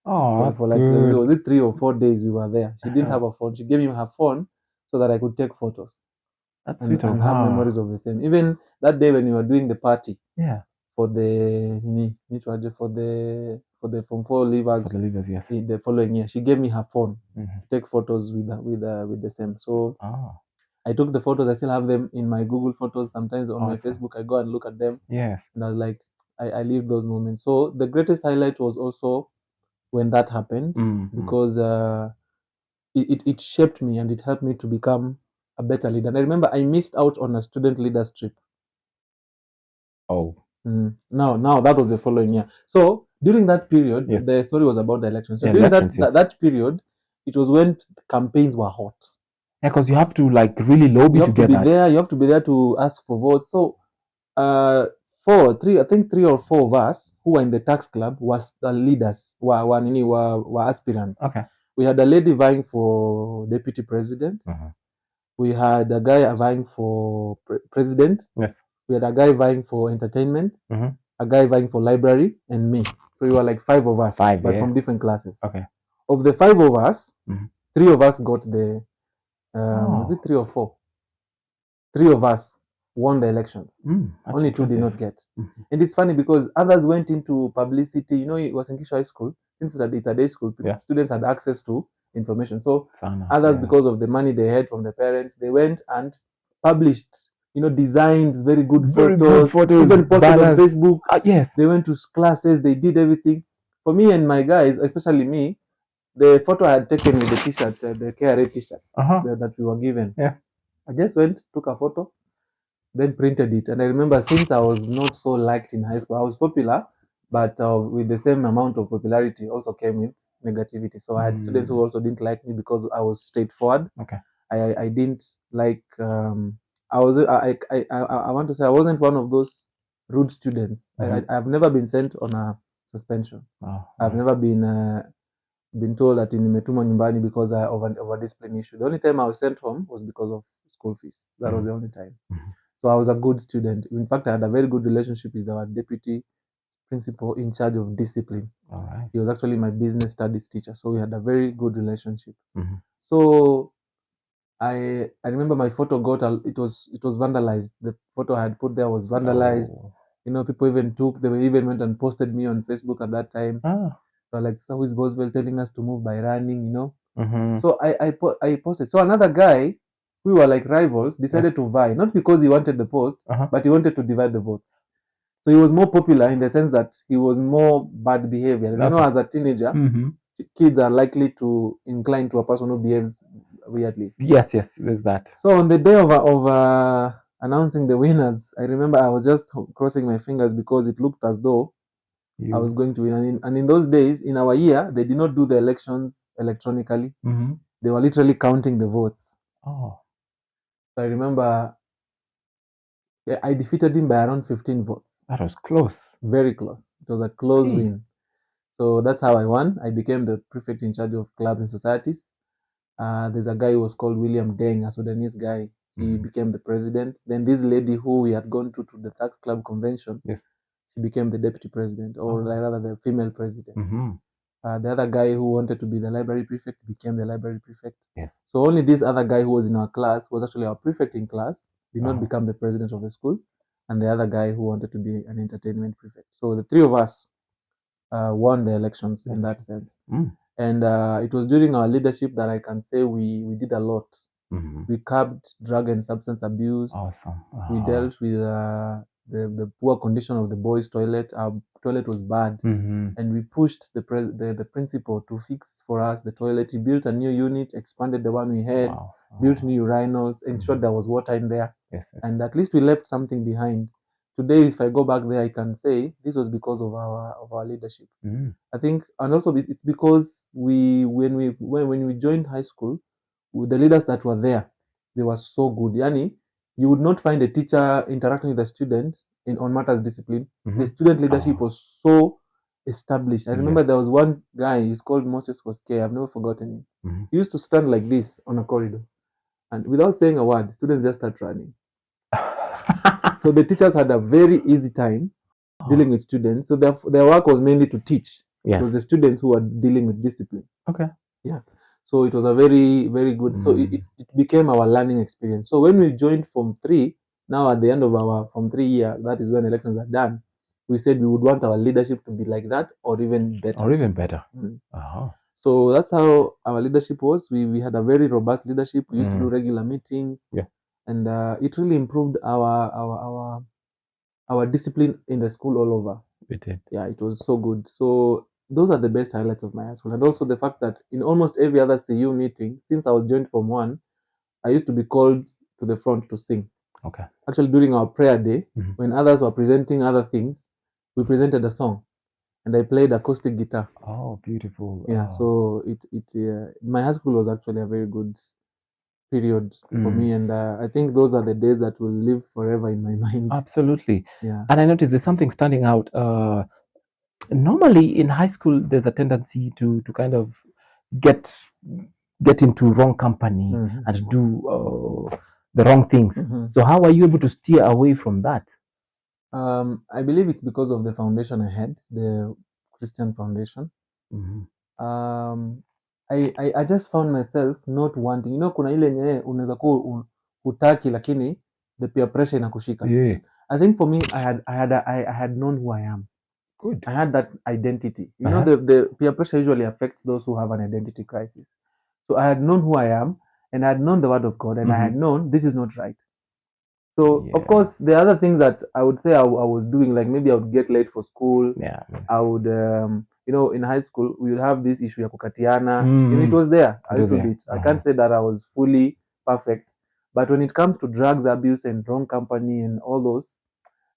Oh, for like good. was it 3 or 4 days we were there. She didn't have a phone. She gave me her phone so that I could take photos. That's sweet of and have memories of the same. Even that day when we were doing the party. Yeah. For the Form 4 leavers. For the leavers, yes. The following year, she gave me her phone to take photos with the same. So I took the photos. I still have them in my Google Photos. Sometimes on my Facebook, I go and look at them. Yes. And I was like, I live those moments. So the greatest highlight was also when that happened, because it shaped me and it helped me to become a better leader. And I remember I missed out on a student leaders trip. Oh. Now that was the following year. So during that period, the story was about the election. So during that period, it was when campaigns were hot. Yeah, because you have to like really lobby to get that. You have to be there to ask for votes. So 3 or 4 of us who were in the tax club was the leaders, were aspirants. Okay. We had a lady vying for deputy president. We had a guy vying for president. Yes. We had a guy vying for entertainment, a guy vying for library, and me. So we were like 5 of us, but from different classes. Okay. Of the 5 of us, 3 of us got the was it 3 or 4? 3 of us won the elections. Only 2 did not get. And it's funny because others went into publicity. You know, it was in Githurai High School. Since it's a day school, students had access to information. So others, because of the money they had from the parents, they went and published, designed very good photos, even posted on Facebook. Yes. They went to classes, they did everything. For me and my guys, especially me, the photo I had taken with the t-shirt, the KRA t-shirt that we were given. Yeah. I just went, took a photo, then printed it. And I remember, since I was not so liked in high school, I was popular, but with the same amount of popularity also came with negativity. So I had students who also didn't like me because I was straightforward. Okay. I didn't like. I want to say I wasn't one of those rude students. I've never been sent on a suspension. I've never been told that nimetumwa nyumbani because of a discipline issue. The only time I was sent home was because of school fees. That was the only time. So I was a good student. In fact, I had a very good relationship with our deputy principal in charge of discipline. All right. He was actually my business studies teacher, so we had a very good relationship. So I remember my photo it was vandalized. The photo I had put there was vandalized. Oh. You know, people even went and posted me on Facebook at that time. So like, so who is Bozvel telling us to move by running, you know? So I posted. So another guy, we were like rivals, decided to vie, not because he wanted the post, but he wanted to divide the votes. So he was more popular in the sense that he was more bad behavior. You know, as a teenager, kids are likely to incline to a person who behaves weirdly. Yes, there's that. So on the day of announcing the winners, I remember I was just crossing my fingers because it looked as though I was going to win. And in those days, in our year, they did not do the elections electronically. They were literally counting the votes. Oh. So I remember I defeated him by around 15 votes. That was close. Very close. It was a close win. So that's how I won. I became the prefect in charge of clubs and societies. There's a guy who was called William Deng, a Sudanese guy. He became the president. Then this lady who we had gone to the tax club convention, she became the deputy president, or rather the female president. The other guy who wanted to be the library prefect became the library prefect. So only this other guy who was in our class, was actually our prefect in class, did not become the president of the school, and the other guy who wanted to be an entertainment prefect. So the three of us won the elections in that sense. And it was during our leadership that I can say we did a lot. We curbed drug and substance abuse. Awesome. We dealt with the poor condition of the boys' toilet. Our toilet was bad, and we pushed the principal to fix for us the toilet. He built a new unit, expanded the one we had, built new urinals, ensured there was water in there, and at least we left something behind. Today, if I go back there, I can say this was because of our leadership. I think, and also it's because when we joined high school, with the leaders that were there, they were so good. Yani, you would not find a teacher interacting with the students on matters discipline. The student leadership was so established. I remember there was one guy, he's called Moses Koske. I've never forgotten him. He used to stand like this on a corridor, and without saying a word, students just start running. So the teachers had a very easy time dealing with students. So their work was mainly to teach. It was the students who were dealing with discipline. So it was a very, very good. So it became our learning experience. So when we joined Form 3, now at the end of our Form 3 year, that is when elections are done, we said we would want our leadership to be like that or even better. So that's how our leadership was. We had a very robust leadership. We used to do regular meetings. And it really improved our discipline in the school all over. It was so good. So those are the best highlights of my high school. And also the fact that in almost every other CU meeting, since I was joined Form 1, I used to be called to the front to sing. Actually, during our prayer day, when others were presenting other things, we presented a song, and I played acoustic guitar. Oh, beautiful. So my high school was actually a very good period for me, and I think those are the days that will live forever in my mind. Absolutely. And I noticed there's something standing out. Normally in high school, there's a tendency to kind of get into wrong company and do the wrong things. So how are you able to steer away from that? I believe it's because of the foundation I had, the Christian foundation. I just found myself not wanting, kuna ile nye unaweza kuwa hutaki lakini the peer pressure inakushika. I think for me, I had known who I am. Good. I had that identity. You know, the peer pressure usually affects those who have an identity crisis. So I had known who I am, and I had known the word of God, and I had known this is not right. So of course, the other things that I would say I was doing, like maybe I would get late for school. I would, in high school we would have this issue ya kukatiana, and it was there a little bit. I can't say that I was fully perfect, But when it comes to drugs abuse and wrong company and all those,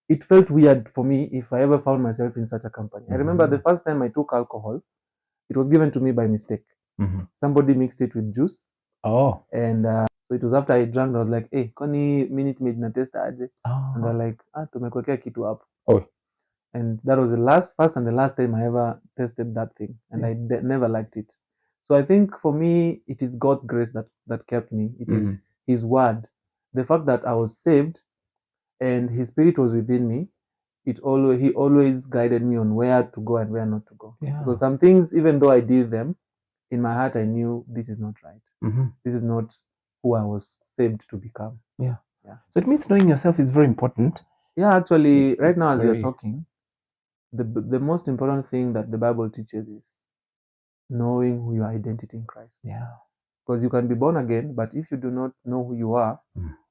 it felt weird for me if I ever found myself in such a company. I remember the first time I took alcohol, it was given to me by mistake. Somebody mixed it with juice. And so it was after I drank, I was like, hey, kwani minute maid na test aje? And they're like, tumekuwekea kitu hapo. And that was the first and the last time I ever tested that thing. And I never liked it. So I think for me, it is God's grace that kept me. It is His word. The fact that I was saved and His Spirit was within me, He always guided me on where to go and where not to go. Because some things, even though I did them, in my heart I knew this is not right. This is not who I was saved to become. So it means knowing yourself is very important. Actually, right now as you're talking, the most important thing that the Bible teaches is knowing your identity in Christ. Because you can be born again, but if you do not know who you are,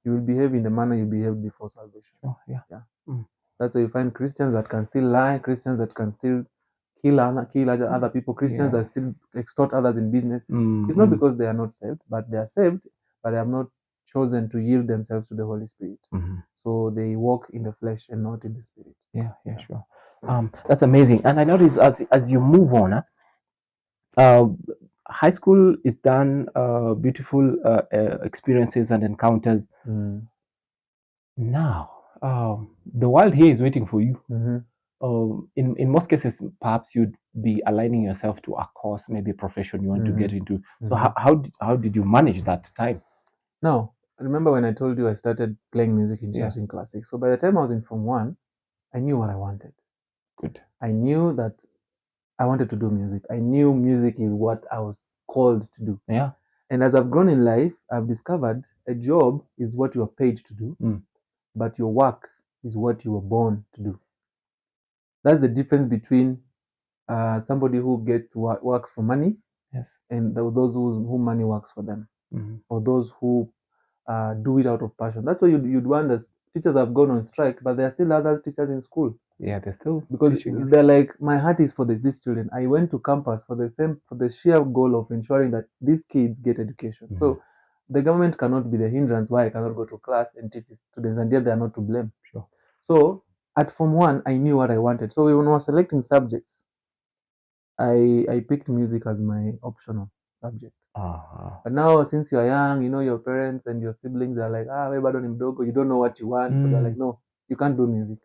you will behave in the manner you behaved before salvation. That's why you find Christians that can still lie, Christians that can still kill other people, Christians that still extort others in business. It's not because they are not saved, but they are saved, but they have not chosen to yield themselves to the Holy Spirit. So they walk in the flesh and not in the Spirit. Sure. That's amazing. And I notice as you move on, high school is done, beautiful experiences and encounters. Now, the world here is waiting for you. In most cases, perhaps you'd be aligning yourself to a course, maybe a profession you want to get into. So how did you manage that time? Now, I remember when I told you I started playing music in church in Class 6. So by the time I was in Form 1, I knew what I wanted. Good. I knew that I wanted to do music. I knew music is what I was called to do. And as I've grown in life, I've discovered a job is what you are paid to do, but your work is what you were born to do. That's the difference between somebody who works for money and those who money works for them, or those who do it out of passion. That's why you'd wonder, teachers have gone on strike, but there are still other teachers in school. They're still because they're like, my heart is for these children. I went to campus for the sheer goal of ensuring that these kids get education. So the government cannot be the hindrance why I cannot go to class and teach students, and yet they are not to blame. So at Form 1, I knew what I wanted. So when I was selecting subjects, I picked music as my optional subject. But now, since you're young, you know, your parents and your siblings are like, we bado ni mdogo, you don't know what you want. So they're like, no, you can't do music.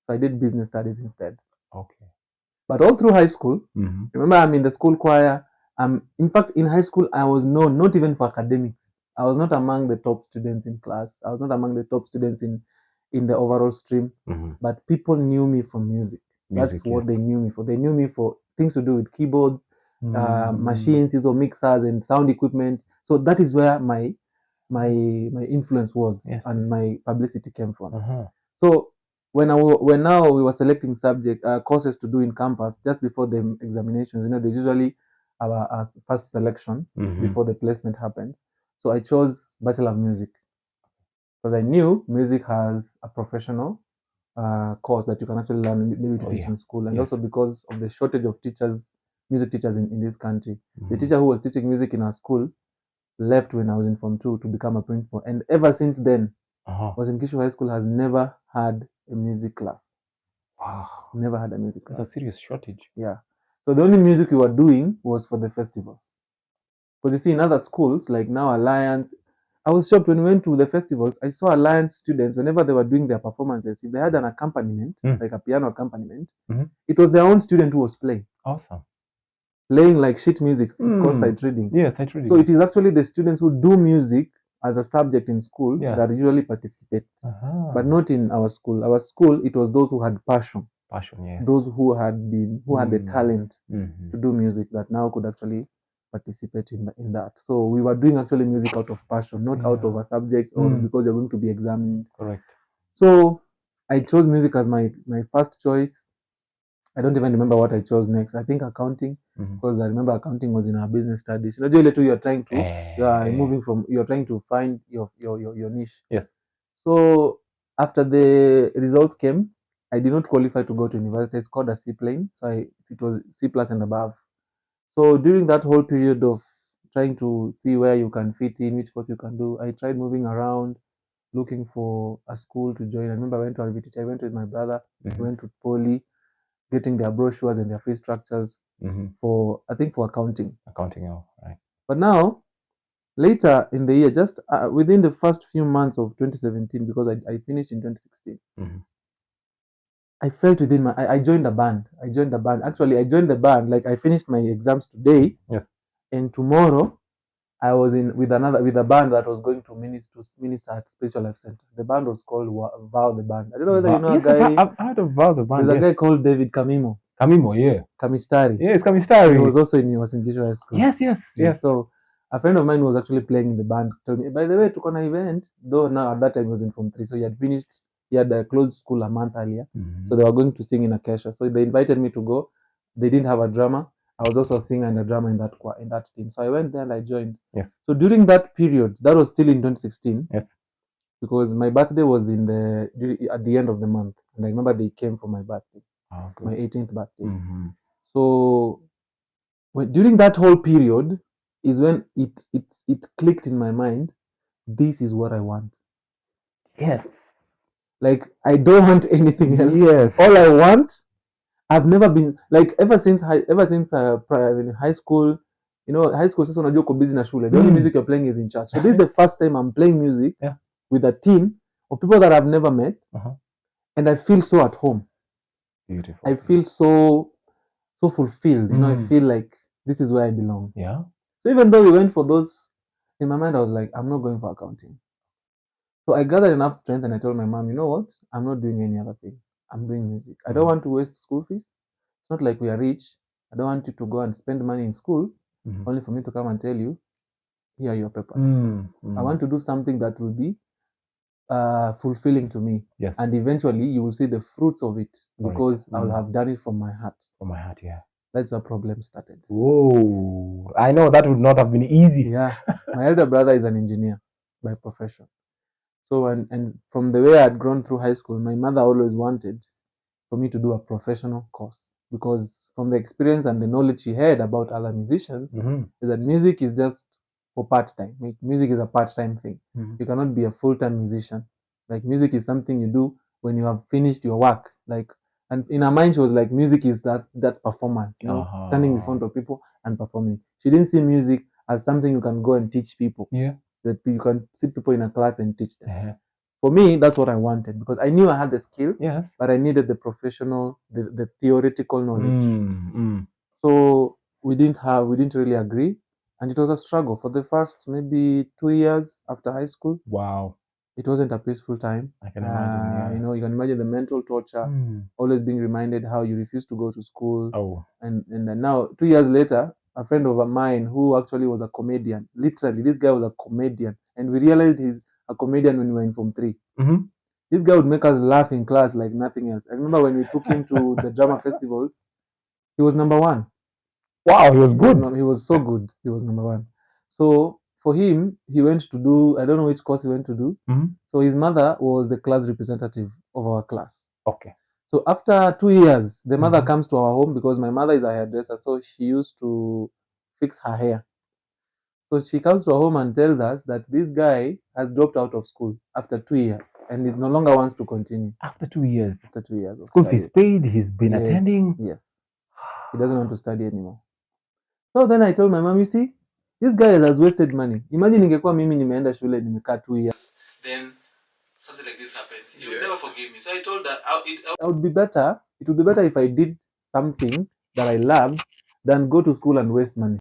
So I did business studies instead. But all through high school, remember, I'm in the school choir. In fact, in high school, I was known not even for academics. I was not among the top students in class. I was not among the top students in the overall stream. But people knew me from music. That's what they knew me for. They knew me for things to do with keyboards, machines, or mixers and sound equipment. So that is where my influence was, and my publicity came from. So when now we were selecting courses to do in campus just before the examinations, you know, there's usually our first selection before the placement happens. So I chose Bachelor of Music because I knew music has a professional course that you can actually learn maybe to teach in school, and also because of the shortage of music teachers in this country. The teacher who was teaching music in our school left when I was in Form 2 to become a principal, and ever since then, Githurai High School has never had a music class. Never had a music class. That's a serious shortage. So the only music we were doing was for the festivals. Because you see, in other schools, like now Alliance, I was shocked when we went to the festivals. I saw Alliance students, whenever they were doing their performances, if they had an accompaniment, like a piano accompaniment, it was their own student who was playing. Awesome. Playing like sheet music. It's called sight reading. Sight reading. So it is actually the students who do music as a subject in school that usually participate, but not in our school. Our school, it was those who had passion, those who had the talent to do music that now could actually participate in that. So we were doing actually music out of passion, not out of a subject or because you're going to be examined. Correct. So I chose music as my first choice. I don't even remember what I chose next. I think accounting, because I remember accounting was in our business studies. You know, you're trying to, you're trying to find your niche. So after the results came, I did not qualify to go to university. It's called a C plane. So it was C plus and above. So during that whole period of trying to see where you can fit in, which course you can do. I tried moving around, looking for a school to join. I remember I went to RVTT. I went with my brother. Mhm. Went to Poly, getting their brochures and their fee structures for accounting. Accounting, oh, right. But now, later in the year, just within the first few months of 2017, because I finished in 2016, I felt within my. I joined the band. Actually, I joined the band. Like I finished my exams today. Yes. And tomorrow, I was with a band that was going to minister at Spiritual Life Center. The band was called Vow the Band. I don't know whether you know Yes, a guy. I've heard of Vow the Band. There's a guy called David Kamimo. Yeah. Kamistari. Yes, Kamistari. He was also in Githurai school. Yes. So a friend of mine was actually playing in the band. Told me, by the way, took on an event. Though now at that time he was in Form 3, so he had finished. He had closed school a month earlier, so they were going to sing in Acacia. So they invited me to go. They didn't have a drummer. I was also a singer and a drummer in that team. So I went there and I joined. Yes. So during that period, that was still in 2016. Yes. Because my birthday was at the end of the month, and I remember they came for my birthday, my 18th birthday. So during that whole period is when it clicked in my mind. This is what I want. Yes. Like I don't want anything else. Yes. All I want. I've never been like ever since high school. You know, high school sasa unajua uko busy na shule. The only music you're playing is in church. So this is the first time I'm playing music with a team of people that I've never met, and I feel so at home. Beautiful. I feel so fulfilled. You know, I feel like this is where I belong. Yeah. So even though we went for those, in my mind I was like, I'm not going for accounting. So I gathered enough strength and I told my mom, you know what? I'm not doing any other thing. I'm doing music. I don't want to waste school fees. It's not like we are rich. I don't want you to go and spend money in school only for me to come and tell you, here are your papers. I want to do something that will be fulfilling to me. Yes. And eventually you will see the fruits of it because I will have done it from my heart. From my heart, yeah. That's where problem started. Whoa. I know that would not have been easy. Yeah. My elder brother is an engineer by profession. So, and from the way I had grown through high school, my mother always wanted for me to do a professional course, because from the experience and the knowledge she had about other musicians, is that music is just for part-time. Music is a part-time thing. You cannot be a full-time musician. Like music is something you do when you have finished your work. Like, and in her mind, she was like, music is that performance, you know, standing in front of people and performing. She didn't see music as something you can go and teach people. Yeah. That you can sit people in a class and teach them. For me, that's what I wanted, because I knew I had the skill, but I needed the professional, the theoretical knowledge. So we didn't really agree, and it was a struggle for the first maybe 2 years after high school. Wow. It wasn't a peaceful time. I can imagine. You know, you can imagine the mental torture, always being reminded how you refuse to go to school. And then now 2 years later, a friend of mine who actually was a comedian, literally this guy was a comedian, and we realized he's a comedian when we were in Form 3. This guy would make us laugh in class like nothing else. I remember when we took him to the drama festivals, he was number 1. Wow, he was good. He was so good. He was number 1. So for him, he went to do, I don't know which course he went to do. So his mother was the class representative of our class. Okay. So after 2 years, the mother comes to our home, because my mother is a hairdresser, so she used to fix her hair. So she comes to our home and tells us that this guy has dropped out of school after 2 years and he no longer wants to continue. After 2 years? After 2 years. School fees paid, he's been attending? Yes. He doesn't want to study anymore. So then I told my mom, you see, this guy has wasted money. Imagine ingekuwa mimi nimeenda shule nimekaa 2 years. Then something like this happens. You would never forgive me. So I told her it would be better if I did something that I loved than go to school and waste money.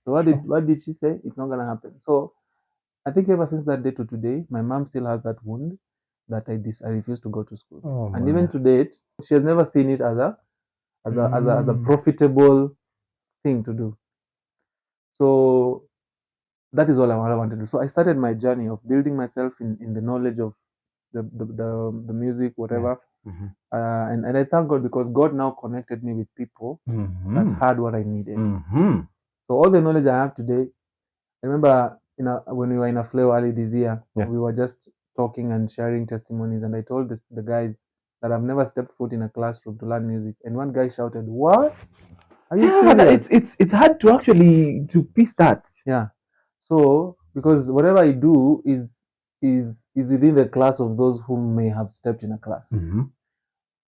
So what did she say? It's not gonna happen. So I think ever since that day to today, my mom still has that wound that I refuse to go to school. And even to date, she has never seen it as a profitable thing to do. So that is all I wanted to do. So I started my journey of building myself in the knowledge of the music, whatever. And I thank God, because God now connected me with people that had what I needed. So all the knowledge I have today, I remember when we were in a flow early this year, we were just talking and sharing testimonies, and I told the guys that I've never stepped foot in a classroom to learn music. And one guy shouted, "What? Are you Yeah, serious? it's hard to actually to piece that. Yeah. So because whatever I do is within the class of those who may have stepped in a class. Mm-hmm.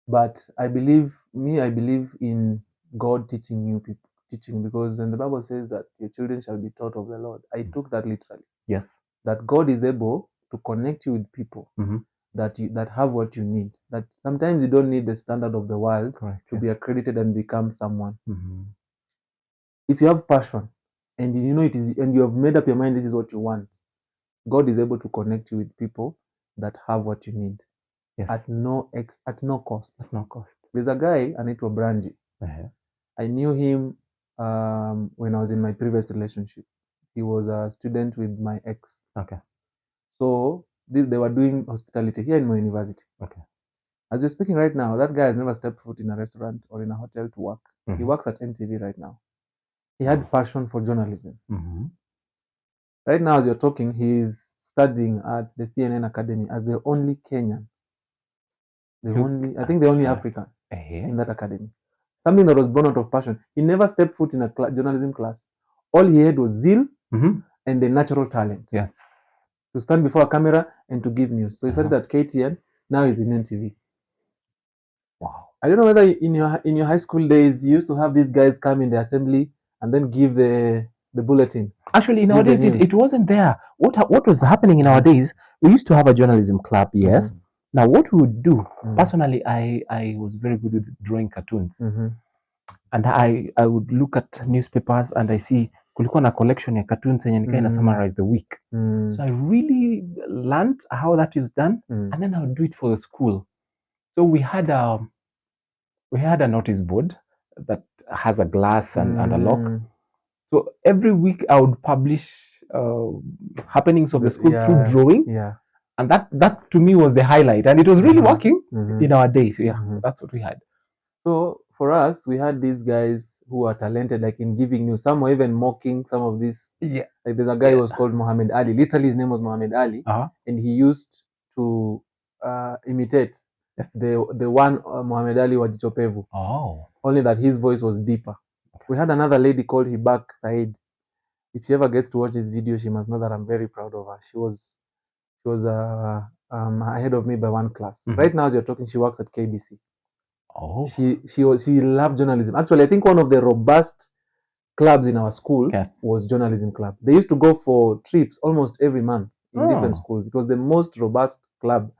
But I believe in God teaching you people teaching, because then the Bible says that your children shall be taught of the Lord. I took that literally. Yes. That God is able to connect you with people Mm-hmm. that have what you need. That sometimes you don't need the standard of the world Correct. to be accredited and become someone. Mm-hmm. If you have passion and you know it is, and you have made up your mind this is what you want, God is able to connect you with people that have what you need. Yes. At no cost. At no cost. There's a guy anaitwa Branji. Uh-huh. I knew him when I was in my previous relationship. He was a student with my ex. Okay. So they were doing hospitality here in my university. Okay. As we're speaking right now, that guy has never stepped foot in a restaurant or in a hotel to work. Mm-hmm. He works at NTV right now. He had passion for journalism. Mm-hmm. Right now, as you're talking, he's studying at the CNN Academy as the only Kenyan, I think the only African in that academy. Something that was born out of passion. He never stepped foot in a journalism class. All he had was zeal and the natural talent. Yes. To stand before a camera and to give news. So he started at KTN. Now he's in NTV. Wow. I don't know whether in your high school days you used to have these guys come in the assembly and then give the bulletin. Actually, nowadays it wasn't there. What was happening in our days? We used to have a journalism club. Yes. Mm-hmm. Now, what we would do, personally, I was very good with drawing cartoons. Mm-hmm. And I would look at newspapers and I see kulikuwa na collection ya cartoons yenye nika ina summarize the week. So I really learned how that is done, and then I would do it for the school. So we had a notice board that has a glass and a lock. So every week I would publish happenings of the school through drawing. Yeah. And that to me was the highlight, and it was really working in our days. Yeah, so that's what we had. So for us, we had these guys who are talented, like in giving news. Some were even mocking some of these. Yeah. Like there's a guy who was called Muhammad Ali. Literally, his name was Muhammad Ali, and he used to imitate the one Muhammad Ali wa Jicho Pevu. Oh. Only that his voice was deeper. We had another lady called Hibak Said. If she ever gets to watch this video, she must know that I'm very proud of her. She was ahead of me by one class. Right now, as you're talking, she works at KBC. Oh. She loved journalism. Actually, I think one of the robust clubs in our school was journalism club. They used to go for trips almost every month in different schools. It was the most robust club,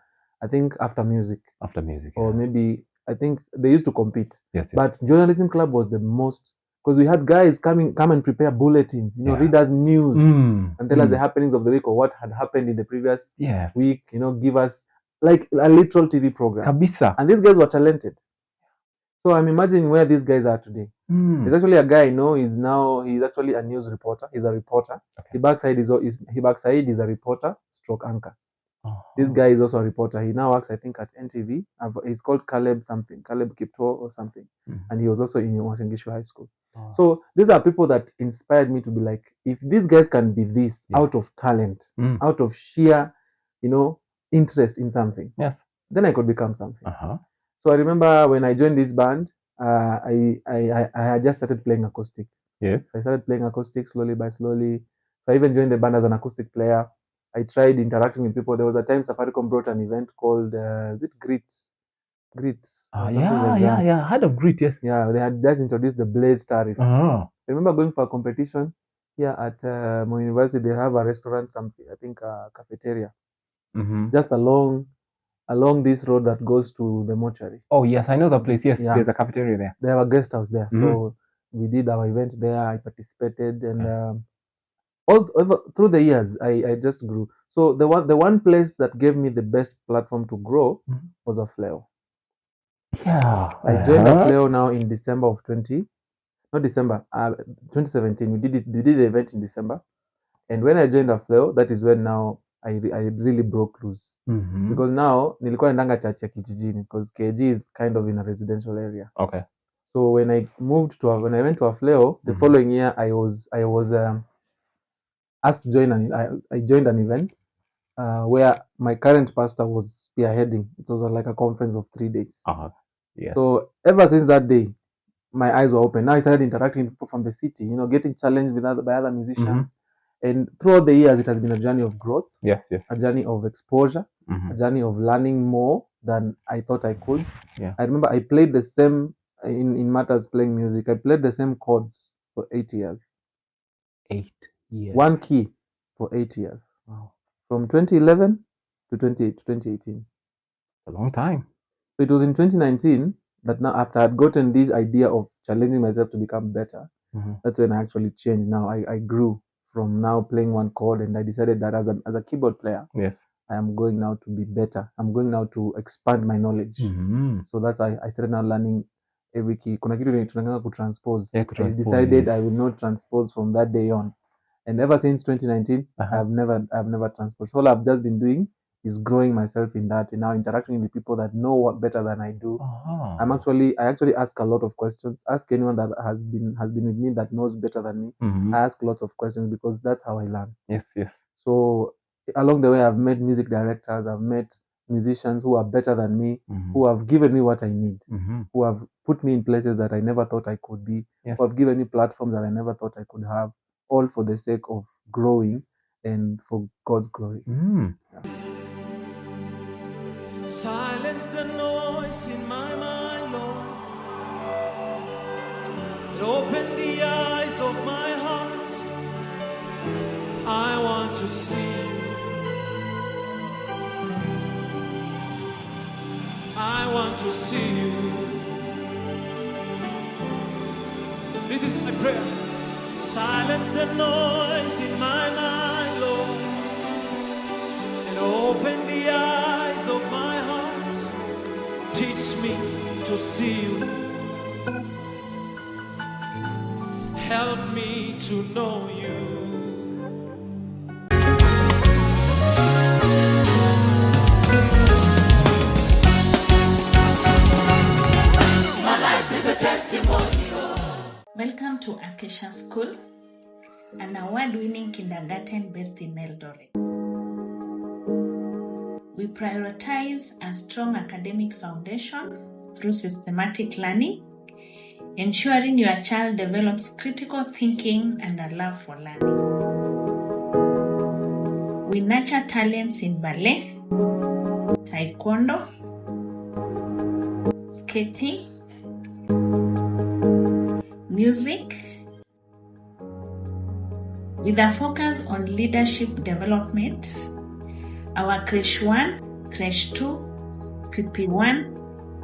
I think, after music. After music. Or maybe, I think they used to compete. Yes. But journalism club was the most, because we had guys come and prepare bulletins, read us news and tell us the happenings of the week or what had happened in the previous week, give us like a literal TV program. Kabisa. And these guys were talented. So I'm imagining where these guys are today. There's actually a guy I know, he's actually a news reporter. He's a reporter. Okay. Hibak Said is a reporter stroke anchor. This guy is also a reporter. He now works, I think, at NTV. He's called Caleb Kipto or something. And he was also in Uasin Gishu High School. So these are people that inspired me to be like, if these guys can be this out of talent, out of sheer, interest in something, then I could become something. So I remember when I joined this band, I had just started playing acoustic. Yes. I started playing acoustic slowly by slowly. So I even joined the band as an acoustic player. I tried interacting with people. There was a time Safaricom brought an event called, is it Grit? Yeah. I heard of Grit, yes. Yeah, they had just introduced the Blaze tariff. I remember going for a competition here at my university. They have a restaurant, something, I think a cafeteria, just along this road that goes to the mortuary. Oh, yes, I know the place. Yes, there's a cafeteria there. They have a guest house there. So we did our event there. I participated, and all through the years, I just grew. So the one place that gave me the best platform to grow was Afleo. Yeah. I joined Afleo now in December of 2017. We did the event in December. And when I joined Afleo, that is when now I really broke loose. Because now nilikuwa naendanga church ya kijijini, because KG is kind of in a residential area. Okay. So when I went to Afleo, the following year I was asked to join I joined an event where my current pastor was spearheading. It was like a conference of 3 days. Yes. So ever since that day, my eyes were open. Now I started interacting with people from the city, getting challenged by other musicians. And throughout the years, it has been a journey of growth, Yes. a journey of exposure, a journey of learning more than I thought I could. Yeah. I remember I played the same, in matters playing music, I played the same chords for 8 years. 8 years. One key for 8 years. Wow. From 2011 to 2018. A long time. So it was in 2019 that now, after I had gotten this idea of challenging myself to become better, that's when I actually changed. Now I grew from now playing one chord, and I decided that as a keyboard player, yes, I am going now to be better. I'm going now to expand my knowledge. So that's I started now learning every key. Kuna kitu tunataka kutranspose. I decided I will not transpose from that day on. And ever since 2019, I've never transposed. All I've just been doing is growing myself in that, and now interacting with people that know what better than I do. I actually ask a lot of questions. Ask anyone that has been with me that knows better than me. I ask lots of questions because that's how I learn. Yes. So along the way, I've met music directors, I've met musicians who are better than me, who have given me what I need, who have put me in places that I never thought I could be, who have given me platforms that I never thought I could have, all for the sake of growing and for God's glory. Silence the noise in my mind, Lord, and open the eyes of my heart. I want to see you. I want to see you. This is my prayer. Silence the noise in my mind, Lord, and open the eyes of my heart. Teach me to see you. Help me to know you. My life is a testimony. Welcome to Acacia School, an award-winning kindergarten based in Eldoret. We prioritize a strong academic foundation through systematic learning, ensuring your child develops critical thinking and a love for learning. We nurture talents in ballet, taekwondo, skating, music, with a focus on leadership development. Our Creche 1, Creche 2, PP1,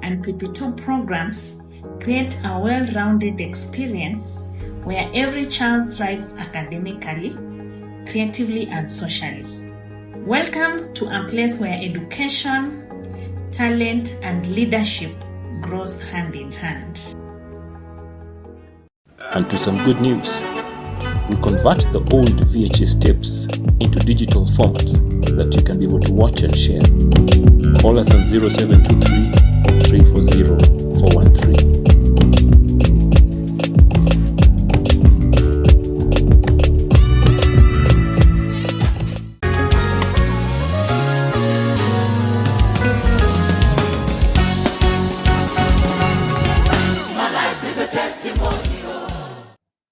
and PP2 programs create a well-rounded experience where every child thrives academically, creatively, and socially. Welcome to a place where education, talent, and leadership grows hand in hand. And to some good news, we convert the old VHS tapes into digital format that you can be able to watch and share. Call us on 0723 340 413.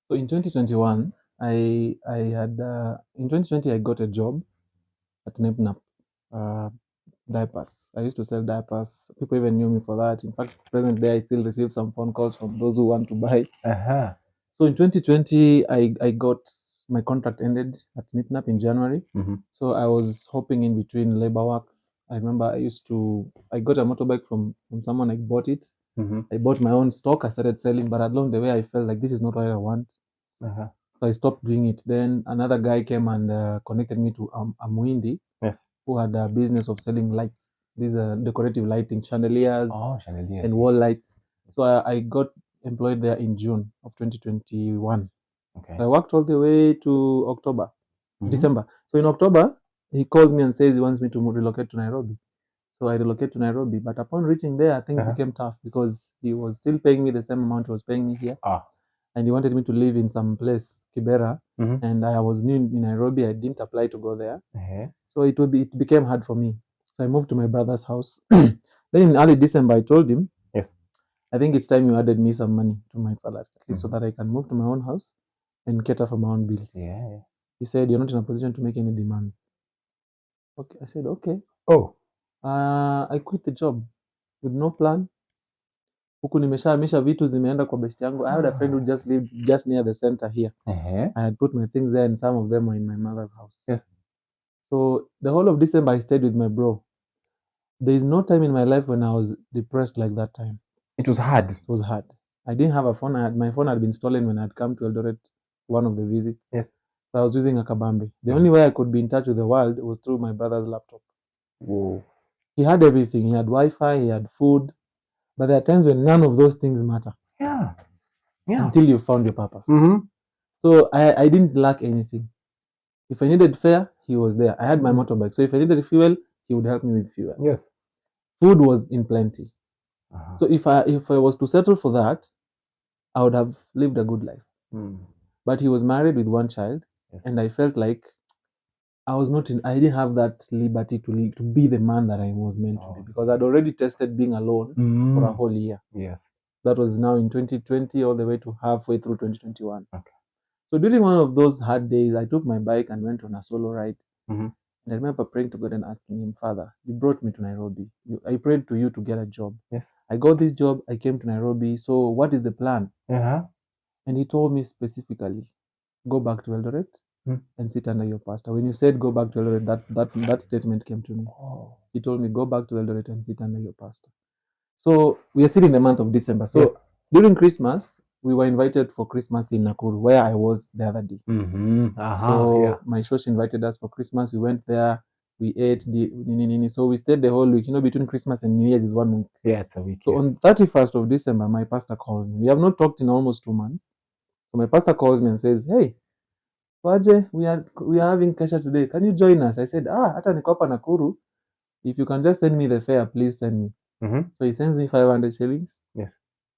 So in 2021, in 2020 I got a job at Nepnap, diapers. I used to sell diapers. People even knew me for that. In fact, present day I still receive some phone calls from those who want to buy. So in 2020, I got my contract ended at Nepnap in January. So I was hopping in between labor works. I remember I got a motorbike from someone. I bought it. I bought my own stock. I started selling, but along the way I felt like this is not what I want. So I stopped doing it. Then another guy came and connected me to Amuindi, who had a business of selling lights. These are decorative lighting, chandeliers, and wall lights. So I got employed there in June of 2021. So I worked all the way to December. So in October, he calls me and says he wants me to relocate to Nairobi. So I relocated to Nairobi. But upon reaching there, things became tough because he was still paying me the same amount he was paying me here. And he wanted me to live in some place, Kibera. And I was new in Nairobi. I didn't apply to go there. So it became hard for me. So I moved to my brother's house. Then in early December, I told him, I think it's time you added me some money to my salary, at least so that I can move to my own house and cater for my own bills. Yeah. He said, you're not in a position to make any demands. Okay, I said, okay. Oh. I quit the job with no plan. Huku nimeshahamisha vitu zimeenda kwa best yangu. I had a friend who just lived just near the center here. I had put my things there and some of them were in my mother's house. Yes. So the whole of December I stayed with my bro. There is no time in my life when I was depressed like that time. It was hard. It was hard. I didn't have a phone. My phone had been stolen when I had come to Eldoret, one of the visits. Yes. So I was using a kabambe. The only way I could be in touch with the world was through my brother's laptop. Whoa. He had everything. He had Wi-Fi, he had food. But there are times when none of those things matter. Yeah. Yeah. Until you found your purpose. Mm-hmm. So I didn't lack anything. If I needed fare, he was there. I had my motorbike. So if I needed fuel, he would help me with fuel. Yes. Food was in plenty. So if I was to settle for that, I would have lived a good life. But he was married with one child, and I felt like I didn't have that liberty to be the man that I was meant to be, because I'd already tested being alone for a whole year. Yes. That was now in 2020 all the way to halfway through 2021. Okay. So during one of those hard days, I took my bike and went on a solo ride. And I remember praying to God and asking him, Father, you brought me to Nairobi. I prayed to you to get a job. Yes. I got this job. I came to Nairobi. So what is the plan? And he told me specifically, go back to Eldoret and sit under your pastor. When you said go back to Eldoret, that statement came to me. He told me, go back to Eldoret and sit under your pastor. So we are still in the month of December. So during Christmas, we were invited for Christmas in Nakuru, where I was the other day. So my church invited us for Christmas. We went there. We ate. So we stayed the whole week. Between Christmas and New Year's is 1 week. Yeah, it's a week. So on 31st of December, my pastor calls me. We have not talked in almost 2 months. So my pastor calls me and says, hey, Waje, we are having Kesha today. Can you join us? I said, hata niko hapa Nakuru. If you can just send me the fare, please send me. So he sends me 500 shillings. Yes.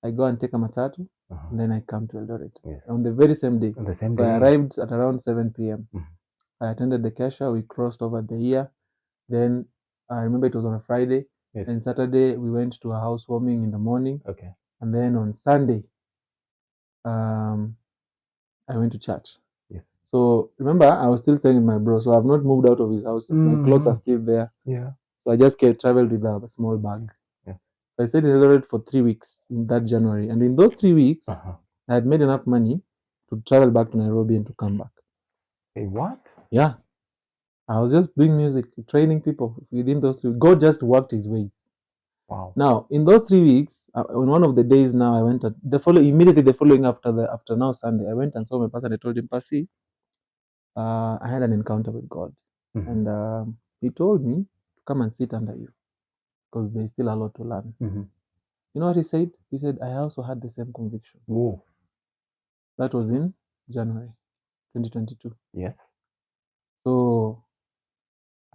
I go and take a matatu, and then I come to Eldoret. Yes. On the very same day. On the same So day. I arrived at around 7 p.m. I attended the Kesha. We crossed over the year. Then I remember it was on a Friday. Yes. And Saturday we went to a housewarming in the morning. Okay. And then on Sunday, I went to church. Yes. So remember, I was still staying with my bro, so I've not moved out of his house. My clothes are still there. Yeah. So I just traveled with a small bag. Yes. So I stayed in Eldoret for 3 weeks in that January. And in those 3 weeks, I had made enough money to travel back to Nairobi and to come back. Say what? Yeah. I was just doing music, training people within those 3 weeks. God just worked his ways. Wow. Now, in those 3 weeks, on one of the days now, I went immediately the following after now Sunday, I went and saw my pastor and I told him, Pasi, I had an encounter with God. And he told me to come and sit under you because there's still a lot to learn. You know what he said? He said, I also had the same conviction. Whoa. That was in January 2022. Yes. So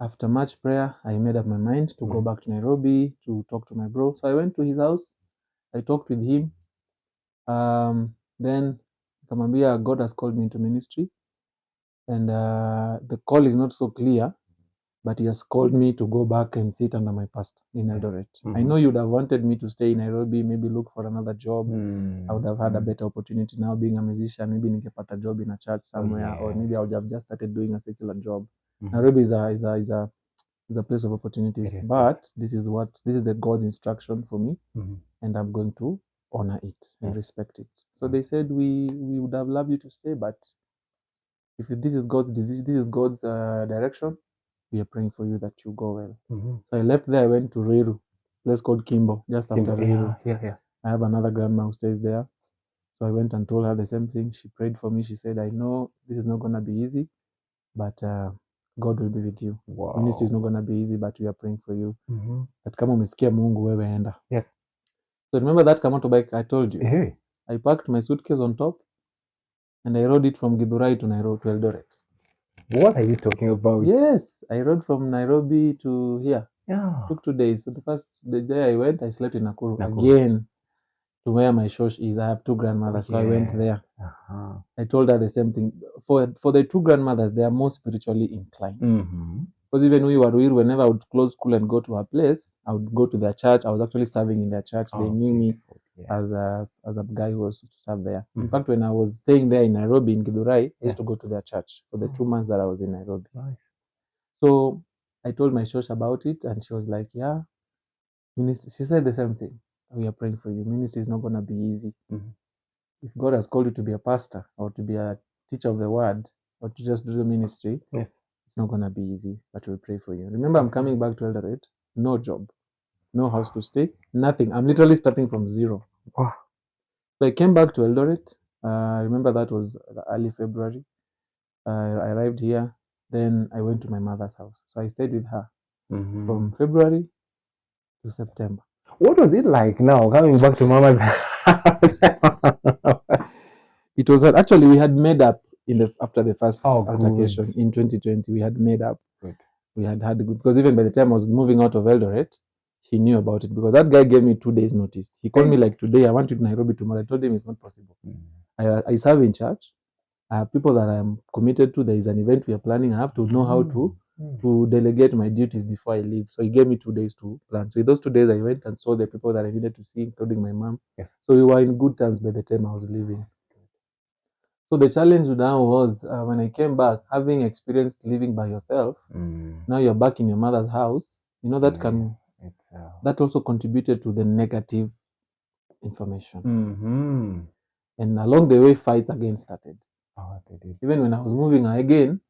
after much prayer, I made up my mind to go back to Nairobi to talk to my bro. So I went to his house. I talked with him. Then Kamambia, God has called me into ministry. And the call is not so clear, but he has called me to go back and sit under my pastor in Eldoret. I know you'd have wanted me to stay in Nairobi, maybe look for another job. I would have had a better opportunity now being a musician. Maybe ningepata a job in a church somewhere, or maybe I would have just started doing a secular job. Nairobi is a place of opportunities, but this is the God's instruction for me, and I'm going to honor it and respect it. So they said we would have loved you to stay, but if this is God's decision, this is God's direction, we are praying for you that you go well. So I left there. I went to Ruiru, a place called Kimbo, just after Ruiru. Yeah. I have another grandma who stays there. So I went and told her the same thing. She prayed for me. She said, I know this is not going to be easy, but God will be with you. Wow. Ministry is not going to be easy, but we are praying for you. That kama umesikia Mungu wewe enda. Yes. So remember that motorbike I told you? Hey. I packed my suitcase on top and I rode it from Githurai to Eldoret. What are you talking about? Yes, I rode from Nairobi to here. Yeah. Took 2 days. So the day I went, I slept in Nakuru again to where my church is. I have 2 grandmothers, so I went there. I told her the same thing. For the 2 grandmothers, they are more spiritually inclined. Because even whenever I would close school and go to her place, I would go to their church. I was actually serving in their church. They knew me. as a guy who was to serve there. In fact, when I was staying there in Nairobi, in Githurai, I used to go to their church for the 2 months that I was in Nairobi. Nice. So I told my church about it, and she was like, yeah, ministry. She said the same thing. We are praying for you. Ministry is not going to be easy. If God has called you to be a pastor or to be a teacher of the word or to just do the ministry, it's not going to be easy, but we'll pray for you. Remember, I'm coming back to Eldoret, no job, no house to stay, nothing. I'm literally starting from zero. Wow. So I came back to Eldoret. I remember that was early February. I arrived here. Then I went to my mother's house. So I stayed with her from February to September. What was it like now coming back to Mama's house? It was actually, we had made up after the first altercation good. in 2020. We had made up. Good. We had good, because even by the time I was moving out of Eldoret, he knew about it, because that guy gave me 2 days notice. He called me like, today, I want you to Nairobi tomorrow. I told him it's not possible. I serve in church. I have people that I am committed to. There is an event we are planning. I have to know how to delegate my duties before I leave. So he gave me 2 days to plan. So in those 2 days, I went and saw the people that I needed to see, including my mom. So we were in good terms by the time I was leaving. So the challenge now was, when I came back, having experienced living by yourself, now you're back in your mother's house. You know, that that also contributed to the negative information. And along the way, fights again started. Even when I was moving again,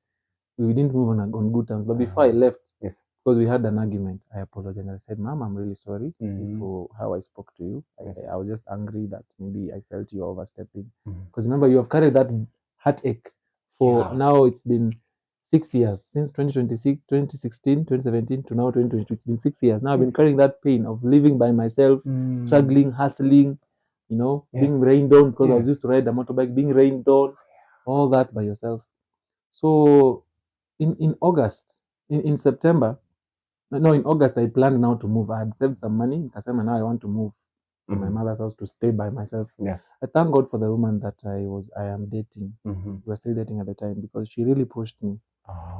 we didn't move on good terms. But before I left, because we had an argument, I apologized. I said, Mom, I'm really sorry for how I spoke to you. I was just angry that maybe I felt you were overstepping. Because remember, you have carried that heartache for now. It's been 6 years since 2016, 2017 to now 2022. It's been 6 years. Now I've been carrying that pain of living by myself, struggling, hustling, being rained on, because I was used to ride a motorbike, being rained on, all that by yourself. So in August, in September, no, in August, I planned now to move. I had saved some money. Kasema, now I want to move to my mother's house to stay by myself. I thank God for the woman that I am dating. We were still dating at the time, because she really pushed me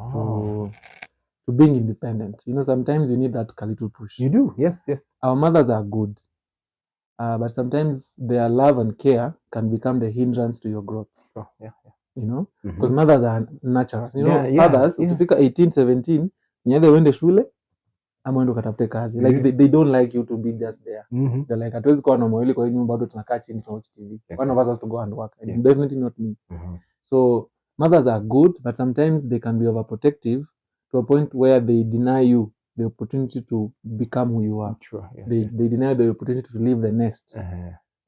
to being independent. Sometimes you need that little push. You do, yes. Our mothers are good, but sometimes their love and care can become the hindrance to your growth. Because mothers are natural. Fathers, ukifika 18, 17, nyede uende shule ama uende ukatafute kazi. Like they don't like you to be just there. They're like, hatuwezi kuwa na mwili kwa hiyo nyumba bado tunakaa chini tunawatch TV. One of us has to go and work. And definitely not me. So mothers are good, but sometimes they can be overprotective to a point where they deny you the opportunity to become who you are. They deny the opportunity to leave the nest.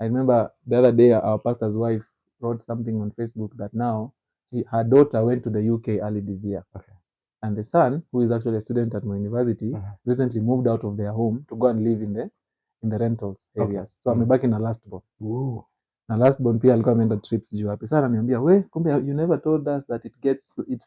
I remember the other day, our pastor's wife wrote something on Facebook that now her daughter went to the UK early this year. And the son, who is actually a student at my university, recently moved out of their home to go and live in the rentals areas. So I'm back in a last born. Na last born pia alikuwa ameenda trips juu hapo. Sasa ananiambia, kumbe you never told us that it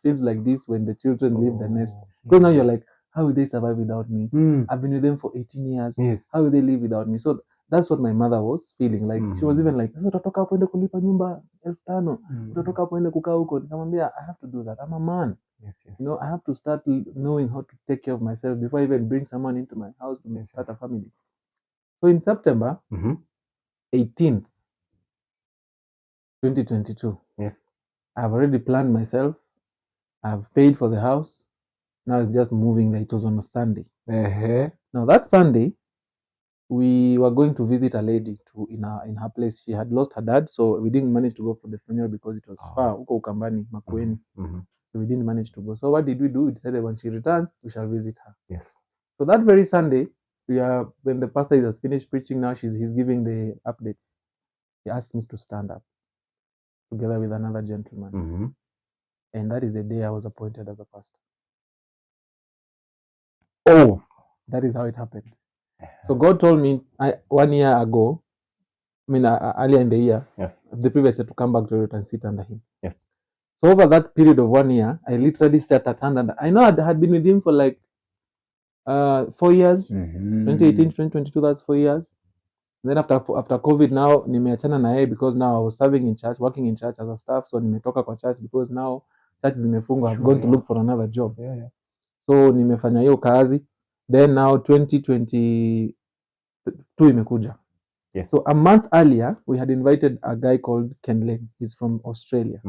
feels like this when the children leave the nest. Because now you're like, how will they survive without me? I've been with them for 18 years. How will they live without me? So that's what my mother was feeling. Like she was even like, utatoka hapo ende kulipa nyumba 5,000. Utatoka hapo ende kukaa huko. Nikamwambia, I have to do that. I'm a man. I have to start knowing how to take care of myself before I even bring someone into my house to start a family. So in September 18th, 2022, I've already planned myself. I've paid for the house. Now it's just moving. It was on a Sunday. Now that Sunday, we were going to visit a lady in her place. She had lost her dad, so we didn't manage to go for the funeral because it was far. Uko Ukambani, Makueni. So we didn't manage to go. So what did we do? We decided when she returns, we shall visit her. So that very Sunday, when the pastor has finished preaching, now he's giving the updates. He asked me to stand up together with another gentleman. And that is the day I was appointed as a pastor. That is how it happened. So God told me 1 year ago, earlier in the year, the previous year, to come back to Eldoret and sit under him. So over that period of 1 year, I literally sat at hand, and I know I had been with him for like 4 years. 2018 to 2022, that's 4 years. Then after COVID, now nimeachana na yeye because now I was serving in church, working in church as a staff. So nimetoka kwa church because now church zimefungwa. I've gone to look for another job. So nimefanya hiyo kazi. Then now 2022 imekuja. Yes. So a month earlier, we had invited a guy called Ken Lane. He's from Australia.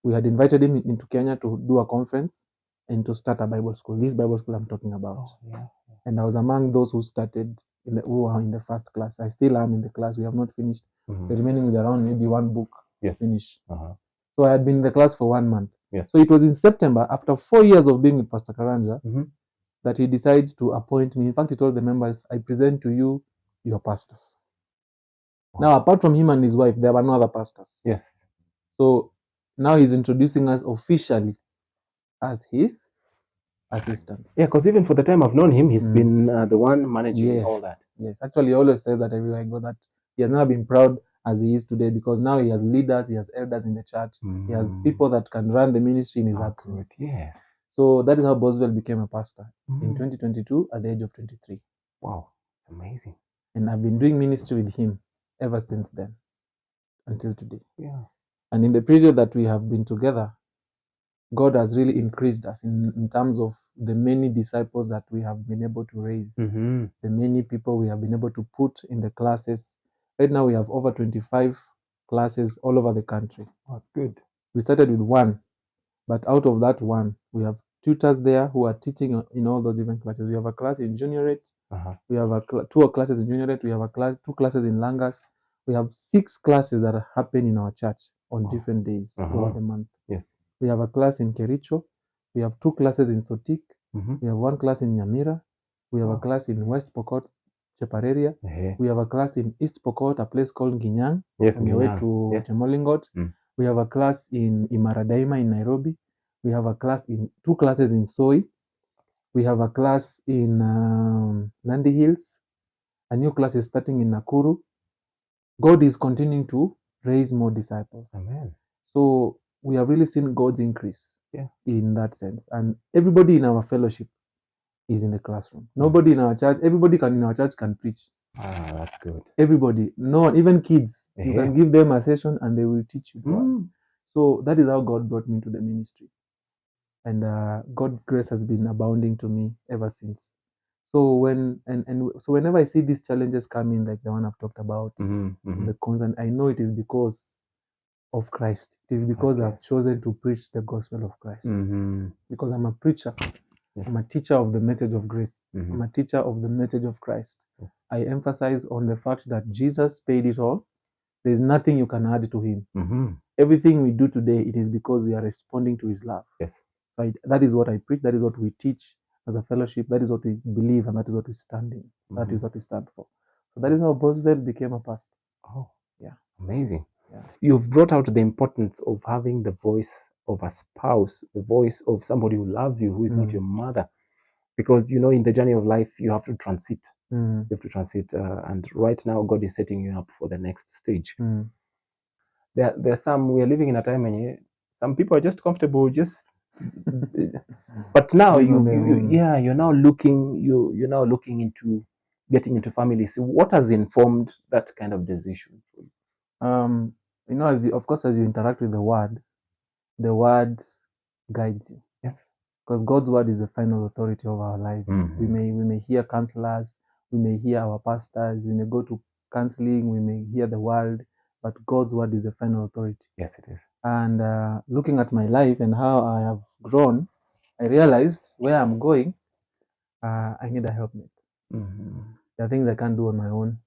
We had invited him into Kenya to do a conference and to start a Bible school. This Bible school I'm talking about. And I was among those who started who were in the first class. I still am in the class. We have not finished. The remaining with around maybe one book to finish. So I had been in the class for 1 month. So it was in September, after 4 years of being with Pastor Karanja, that he decides to appoint me. In fact, he told the members, I present to you your pastors. Now, apart from him and his wife, there were no other pastors. Yes. So now he's introducing us officially as his assistants. Yeah, because even for the time I've known him, he's been the one managing all that. Yes, actually, he always says that everywhere I go, that he has never been proud as he is today, because now he has leaders, he has elders in the church, he has people that can run the ministry in his absence. Yes. So that is how Bozvel became a pastor in 2022 at the age of 23. Wow, it's amazing. And I've been doing ministry with him ever since then until today. Yeah. And in the period that we have been together, God has really increased us in terms of the many disciples that we have been able to raise, the many people we have been able to put in the classes. Right now we have over 25 classes all over the country. Oh, that's good. We started with one, but out of that one, we have tutors there who are teaching in all those different classes. We have a class in juniorate. We have two classes in juniorate. We have two classes in Langas. We have 6 classes that happen in our church on different days over the month. Yes. We have a class in Kericho. We have 2 classes in Sotik. We have 1 class in Nyamira. We have a class in West Pokot, Chepareria. We have a class in East Pokot, a place called Ginyang, on the way to Temolingot. We have a class in Imaradaima in Nairobi. We have a class 2 classes in Soi. We have a class in Nandi Hills. A new class is starting in Nakuru. God is continuing to raise more disciples. Amen. So we have really seen God's increase in that sense. And everybody in our fellowship is in the classroom. Nobody in our church, everybody in our church can preach. Ah, that's good. Everybody, no, even kids. You can give them a session and they will teach you. So that is how God brought me to the ministry. And God's grace has been abounding to me ever since. So whenever I see these challenges coming, like the one I've talked about, the constant, I know it is because of Christ. It is because I've chosen to preach the gospel of Christ. Because I'm a preacher. I'm a teacher of the message of grace. I'm a teacher of the message of Christ. I emphasize on the fact that Jesus paid it all. There's nothing you can add to him. Everything we do today, it is because we are responding to his love. So that is what I preach. That is what we teach as a fellowship. That is what we believe, and that is what we stand in. That is what we stand for. So that is how Bozvel became a pastor. Oh, yeah, amazing. Yeah. You've brought out the importance of having the voice of a spouse, the voice of somebody who loves you, who is not your mother. Because, in the journey of life, you have to transit. You have to transit. And right now, God is setting you up for the next stage. There's we are living in a time when some people are just comfortable, but now you're now looking into getting into family. So what has informed that kind of decision? As you interact with the word guides you. Yes. Because God's word is the final authority of our lives. We may hear counselors, we may hear our pastors, we may go to counseling, we may hear the world, but God's word is the final authority. Yes, it is. And looking at my life and how I have grown, I realized where I'm going, I need a helpmate. There are things I can't do on my own.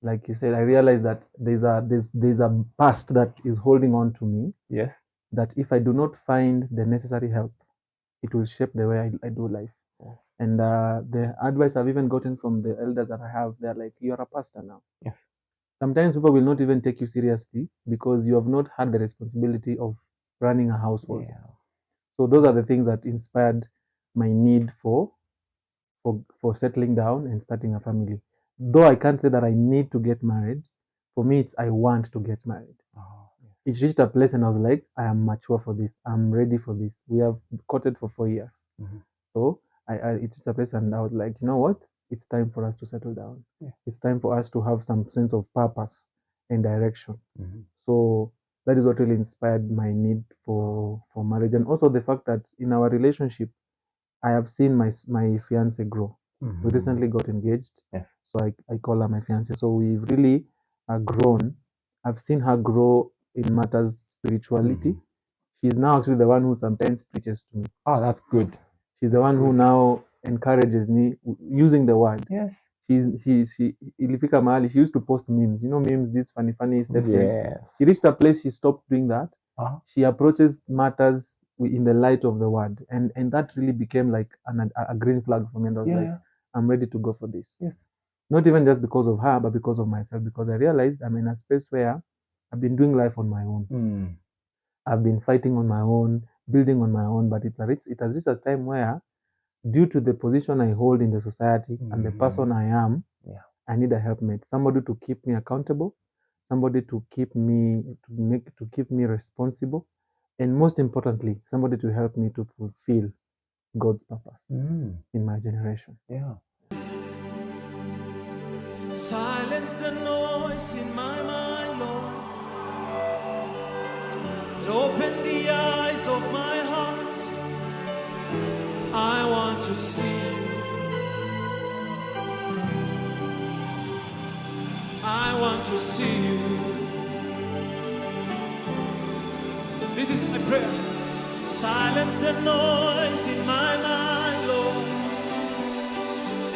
Like you said, I realized that there's a past that is holding on to me. Yes. That if I do not find the necessary help, it will shape the way I do life. And the advice I've even gotten from the elders that I have, they're like, you're a pastor now. Yes. Sometimes people will not even take you seriously because you have not had the responsibility of running a household. Yeah. So those are the things that inspired my need for settling down and starting a family. Though I can't say that I need to get married, for me, it's I want to get married. It reached a place and I was like, I am mature for this. I'm ready for this. We have courted for 4 years. So it reached a place and I was like, you know what? It's time for us to settle down. It's time for us to have some sense of purpose and direction. So that is what really inspired my need for marriage. And also the fact that in our relationship, I have seen my fiance grow. We recently got engaged. Yes. So I call her my fiancée. So we've really grown. I've seen her grow in matters spirituality. She's now actually the one who sometimes preaches to me. Oh, that's good. She's the one who now encourages me using the word. Yes. She ilifika mahali, she used to post memes, memes, these funny statements. Yes. She reached a place she stopped doing that. She approaches matters in the light of the word, and that really became like a green flag for me. And I was like, I'm ready to go for this. Yes. Not even just because of her, but because of myself, because I realized I'm in a space where I've been doing life on my own. I've been fighting on my own, building on my own, but it has reached a time where, due to the position I hold in the society and the person I am, I need a helpmate, somebody to keep me accountable, somebody to keep me responsible, and most importantly, somebody to help me to fulfill God's purpose in my generation. Yeah. Silence the noise in my mind, Lord. And open the eyes of my heart. I want to see you. I want to see you. This is my prayer. Silence the noise in my mind, Lord,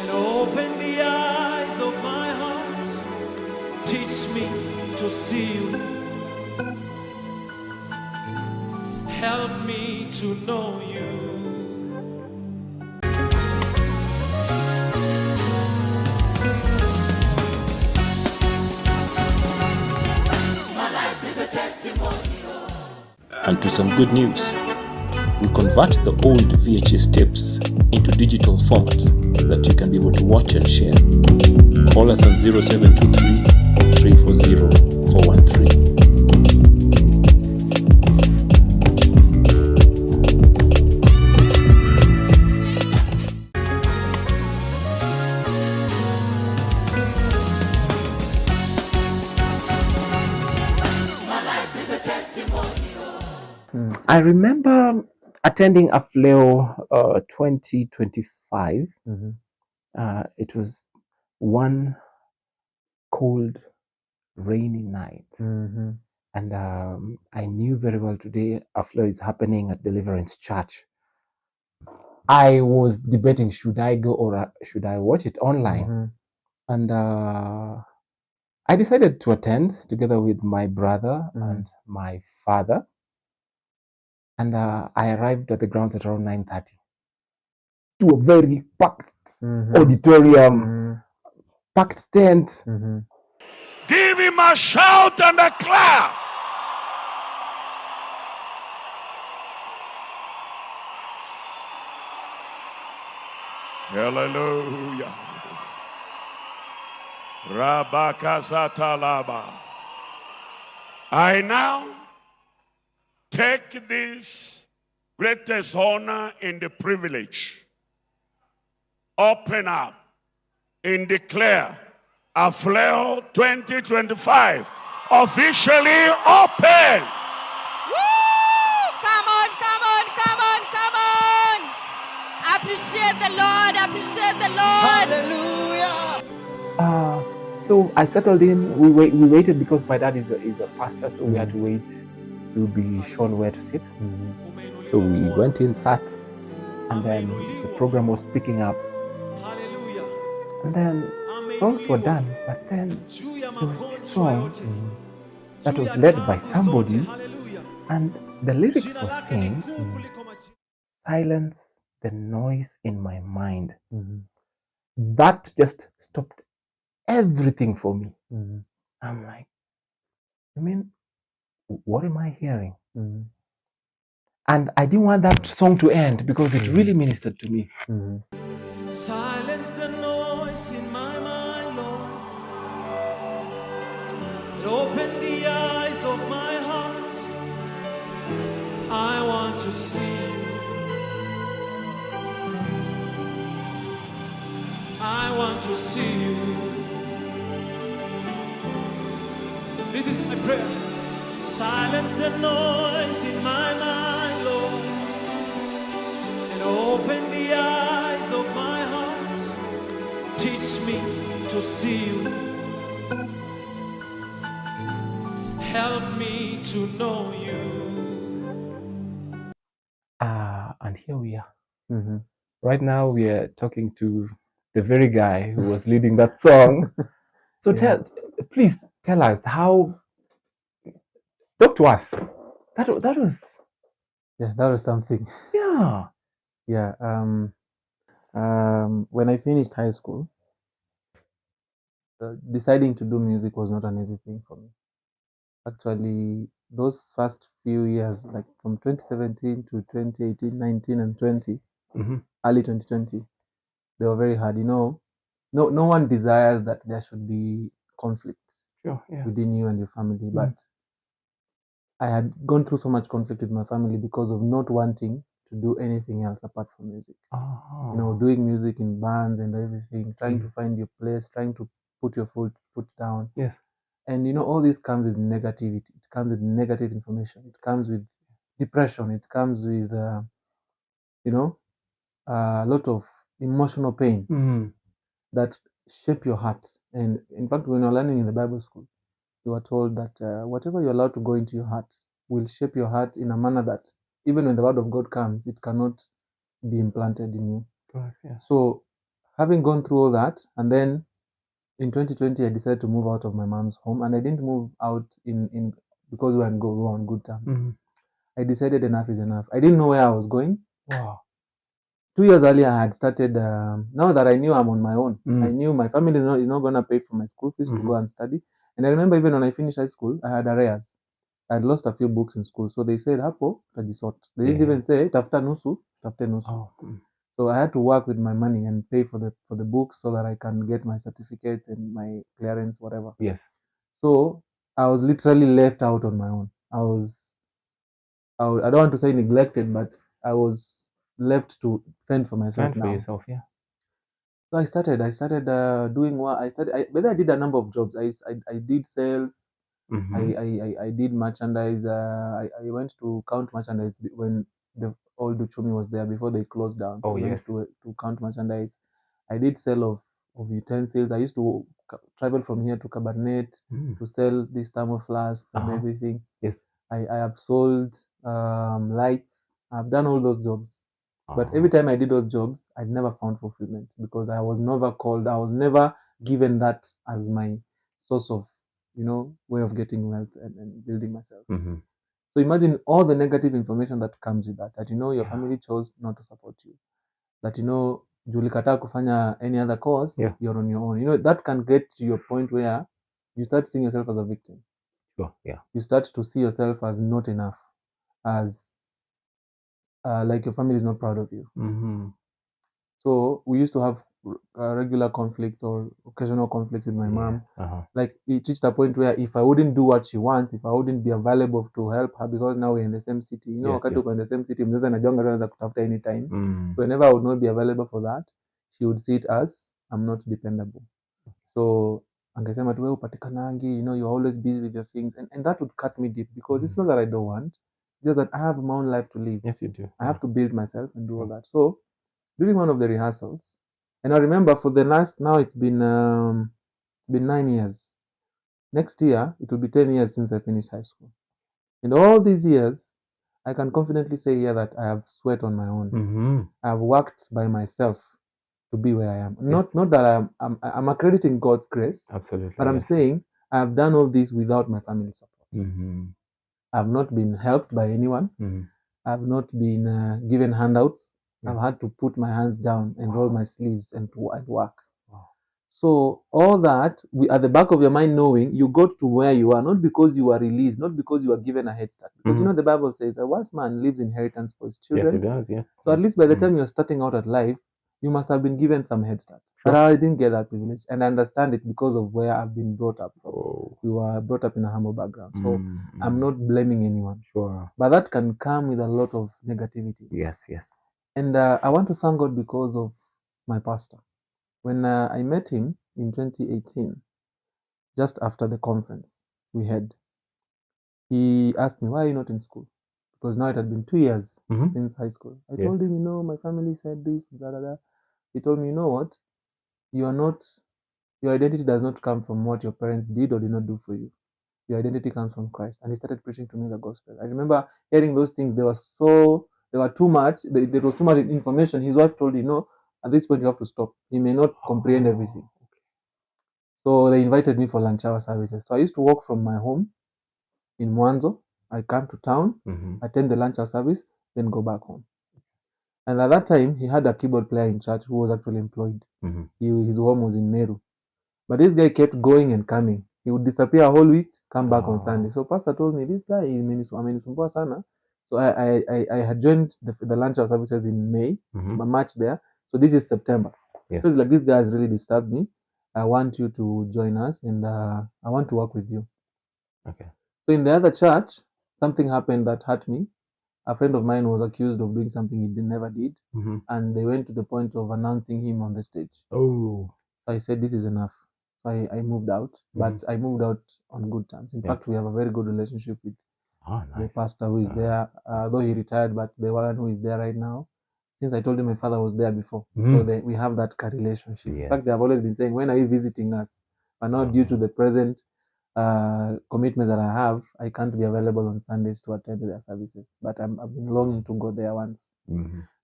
and open the eyes of my heart. Teach me to see you. Help me to know you. And to some good news, we convert the old VHS tapes into digital format that you can be able to watch and share. Call us on 0723 340 413. I remember attending a Fleo 2025. It was one cold, rainy night. And I knew very well today a Fleo is happening at Deliverance Church. I was debating, should I go or should I watch it online? And I decided to attend together with my brother and my father. And I arrived at the grounds at around 9:30 to a very packed auditorium, packed tent. Give him a shout and a clap. Hallelujah. Rabakasatalaba. I now take this greatest honor and the privilege, open up and declare a Fleo 2025 officially open. Woo! Come on, come on, come on, come on. Appreciate the Lord, appreciate the Lord. Hallelujah. So I settled in. We waited because my dad is a pastor, so we had to wait to be shown where to sit. So we went in, sat, and then the program was picking up. And then songs were done, but then there was this song that was led by somebody, and the lyrics were saying, silence the noise in my mind. That just stopped everything for me. I'm like, I mean, what am I hearing? And I didn't want that song to end because it really ministered to me. Silence the noise in my mind, Lord, and open the eyes of my heart. I want to see you. I want to see you. This is my prayer. Silence the noise in my mind, Lord, and open the eyes of my heart. Teach me to to see you. Help me to know you. And here we are. Mm-hmm. Right now, we are talking to the very guy who was leading that song. So please tell us how. Talk to us. That was. Yeah, that was something. Yeah. Yeah. When I finished high school, deciding to do music was not an easy thing for me. Actually, those first few years, like from 2017 to 2018, 19, and 20, early 2020, they were very hard. No one desires that there should be conflict within you and your family. But I had gone through so much conflict with my family because of not wanting to do anything else apart from music. Doing music in bands and everything, trying to find your place, trying to put your foot down. Yes. And all this comes with negativity. It comes with negative information. It comes with depression. It comes with a lot of emotional pain that shape your heart. And in fact, when you're learning in the Bible school, you are told that whatever you're allowed to go into your heart will shape your heart in a manner that even when the word of God comes, it cannot be implanted in you. Correct, yeah. So having gone through all that, and then in 2020, I decided to move out of my mom's home, and I didn't move out in because we were on good terms. I decided enough is enough. I didn't know where I was going. Wow. 2 years earlier, I had started. Now that I knew I'm on my own, I knew my family is not going to pay for my school fees to go and study. And I remember even when I finished high school, I had arrears. I had lost a few books in school, so they said, "Hapo utajisort." They didn't even say, "Tafuta nusu, tafute nusu." So I had to work with my money and pay for the books so that I can get my certificates and my clearance, whatever. Yes. So I was literally left out on my own. I don't want to say neglected, but I was left to fend for myself. Fend for yourself, yeah. So I started doing what I started. But I did a number of jobs. I did sales. I did merchandise. I went to count merchandise when the old Uchumi was there before they closed down. Oh, I went yes. to count merchandise. I did sale of utensils. I used to travel from here to Cabernet to sell these thermal flasks and everything. Yes. I have sold lights. I've done all those jobs. But every time I did those jobs, I never found fulfillment because I was never called. I was never given that as my source of, way of getting wealth and building myself. So imagine all the negative information that comes with that. That your family chose not to support you. That Julikataa kufanya any other course, you're on your own. That can get to your point where you start seeing yourself as a victim. Sure, yeah. You start to see yourself as not enough, as like your family is not proud of you. So we used to have regular conflicts or occasional conflicts with my mom. Like it reached a point where if I wouldn't do what she wants, if I wouldn't be available to help her, because now we're in the same city, wakati uko in the same city, mzazi anajonga anaweza kutafuta anytime. Whenever I would not be available for that, she would see it as I'm not dependable. So angesema tu wewe upatikanangi, you're always busy with your things, and that would cut me deep because it's not that I don't want, it's just that I have my own life to live. Yes, you do. I have to build myself and do all that. So during one of the rehearsals, and I remember for the last, now it's been 9 years. Next year it will be 10 years since I finished high school. In all these years, I can confidently say here that I have sweat on my own. I have worked by myself to be where I am. Not that I'm accrediting God's grace. Absolutely. But I'm saying I have done all this without my family support. I've not been helped by anyone. I've not been given handouts. I've had to put my hands down and roll my sleeves and work. So all that, at the back of your mind, knowing you got to where you are, not because you were released, not because you were given a head start. Because the Bible says a wise man leaves inheritance for his children. Yes, it does, yes. So at least by the time you're starting out at life, you must have been given some head start. But I didn't get that privilege. And I understand it because of where I've been brought up from. We were brought up in a humble background. So I'm not blaming anyone. Sure. But that can come with a lot of negativity. Yes, yes. And I want to thank God because of my pastor. When I met him in 2018, just after the conference we had, he asked me, why are you not in school? Because now it had been 2 years since high school. I told him, my family said this, da, da, da. He told me, you know what? You're not your identity does not come from what your parents did or did not do for you. Your identity comes from Christ. And he started preaching to me the gospel. I remember hearing those things. They were too much. There was too much information. His wife told him, no, at this point you have to stop. He may not comprehend everything. So they invited me for lunch hour services. So I used to walk from my home in Mwanzo. I come to town, attend the lunch hour service, then go back home. And at that time, he had a keyboard player in church who was actually employed. His home was in Meru. But this guy kept going and coming. He would disappear a whole week, come back on Sunday. So pastor told me, this guy amenisumbua sana. So I had joined the lunch hour services in May, March there. So this is September. Yes. So it's like, this guy has really disturbed me. I want you to join us, and I want to work with you. Okay. So in the other church, something happened that hurt me. A friend of mine was accused of doing something he never did, and they went to the point of announcing him on the stage. Oh. So I said, this is enough. So I moved out, but I moved out on good terms. In fact, we have a very good relationship with the pastor who is there, though he retired, but the one who is there right now, since I told him my father was there before. So we have that relationship. In fact, they have always been saying, when are you visiting us? But now, due to the present commitment that I have, I can't be available on Sundays to attend their services. But I've been longing to go there once.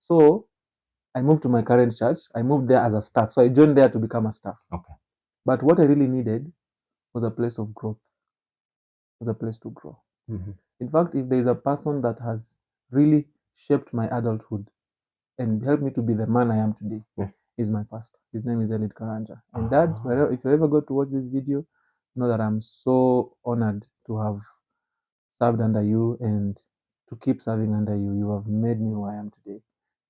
So I moved to my current church. I moved there as a staff. So I joined there to become a staff. Okay. But what I really needed was a place of growth, was a place to grow. In fact, if there is a person that has really shaped my adulthood and helped me to be the man I am today, is my pastor. His name is Githurai. And Dad, if you ever go to watch this video, know that I'm so honored to have served under you and to keep serving under you. You have made me who I am today.